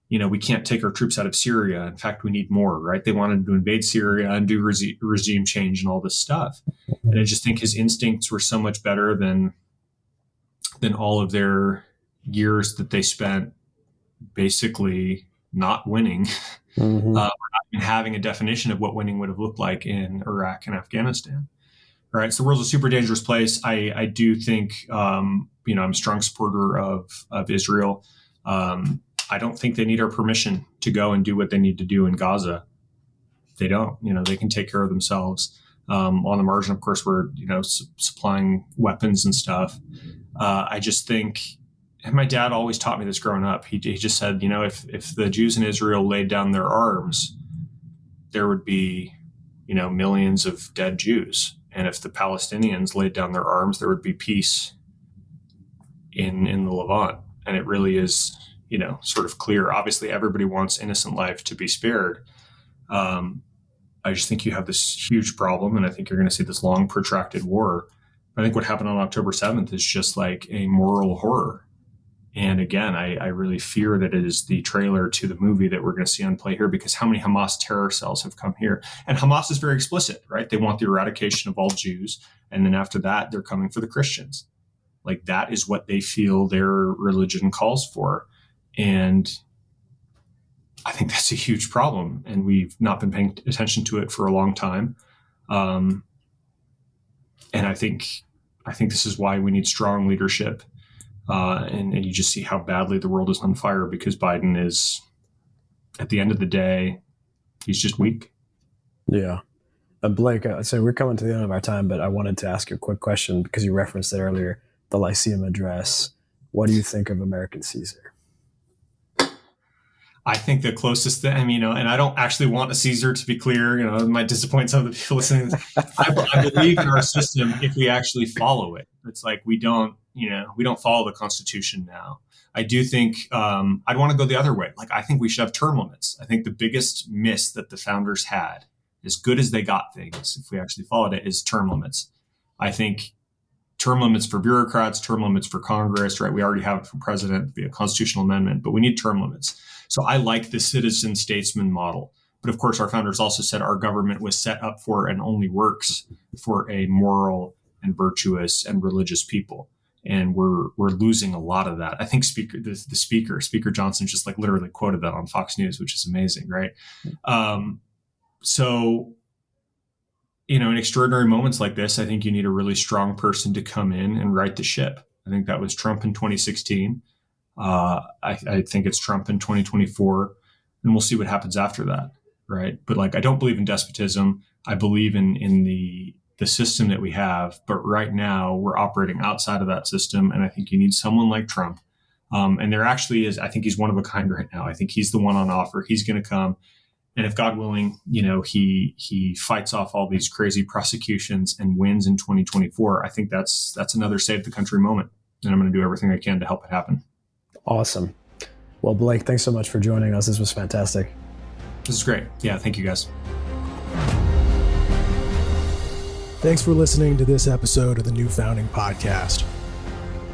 we can't take our troops out of Syria. In fact, we need more, right? They wanted to invade Syria and do regime change and all this stuff. And I just think his instincts were so much better than all of their years that they spent basically not winning, not even having a definition of what winning would have looked like in Iraq and Afghanistan. All right. So the world's a super dangerous place. I do think, I'm a strong supporter of Israel. I don't think they need our permission to go and do what they need to do in Gaza. They don't, they can take care of themselves. On the margin, of course, we're, supplying weapons and stuff. I just think, and my dad always taught me this growing up. He just said, if the Jews in Israel laid down their arms, there would be, millions of dead Jews. And if the Palestinians laid down their arms, there would be peace in the Levant. And it really is, sort of clear. Obviously, everybody wants innocent life to be spared. I just think you have this huge problem, and I think you're going to see this long, protracted war. I think what happened on October 7th is just like a moral horror. And again, I really fear that it is the trailer to the movie that we're going to see on play here, because how many Hamas terror cells have come here? And Hamas is very explicit, right? They want the eradication of all Jews. And then after that, they're coming for the Christians. Like, that is what they feel their religion calls for. And I think that's a huge problem. And we've not been paying attention to it for a long time. And I think this is why we need strong leadership. And you just see how badly the world is on fire because Biden is, at the end of the day, he's just weak. Yeah. Blake, so we're coming to the end of our time, but I wanted to ask you a quick question because you referenced it earlier, the Lyceum Address. What do you think of American Caesar? I think the closest thing, and I don't actually want a Caesar, to be clear, it might disappoint some of the people listening. I believe in our system if we actually follow it. It's like we don't follow the Constitution now. I do think I'd want to go the other way. Like, I think we should have term limits. I think the biggest miss that the founders had, as good as they got things, if we actually followed it, is term limits. I think term limits for bureaucrats, term limits for Congress, right? We already have it for president via constitutional amendment, but we need term limits. So I like the citizen statesman model. But of course, our founders also said our government was set up for and only works for a moral and virtuous and religious people. And we're losing a lot of that. I think Speaker Johnson just like literally quoted that on Fox News, which is amazing, right? So, in extraordinary moments like this, I think you need a really strong person to come in and right the ship. I think that was Trump in 2016. I think it's Trump in 2024, and we'll see what happens after that, right? But I don't believe in despotism. I believe in the system that we have, but right now we're operating outside of that system, and I think you need someone like Trump And there actually is, I think he's one of a kind right now. I think he's the one on offer. He's going to come. And if God willing, he fights off all these crazy prosecutions and wins in 2024, I think that's another save the country moment. And I'm going to do everything I can to help it happen. Awesome. Well, Blake, thanks so much for joining us. This was fantastic. This is great. Yeah, thank you guys. Thanks for listening to this episode of the New Founding Podcast.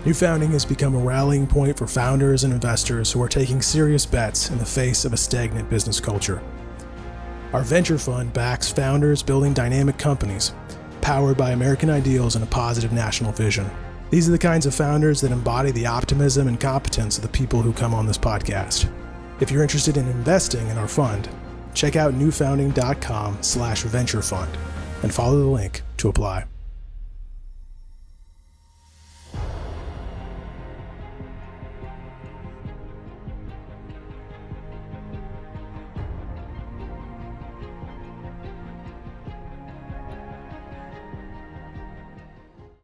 New Founding has become a rallying point for founders and investors who are taking serious bets in the face of a stagnant business culture. Our venture fund backs founders building dynamic companies, powered by American ideals and a positive national vision. These are the kinds of founders that embody the optimism and competence of the people who come on this podcast. If you're interested in investing in our fund, check out newfounding.com/venture fund and follow the link to apply.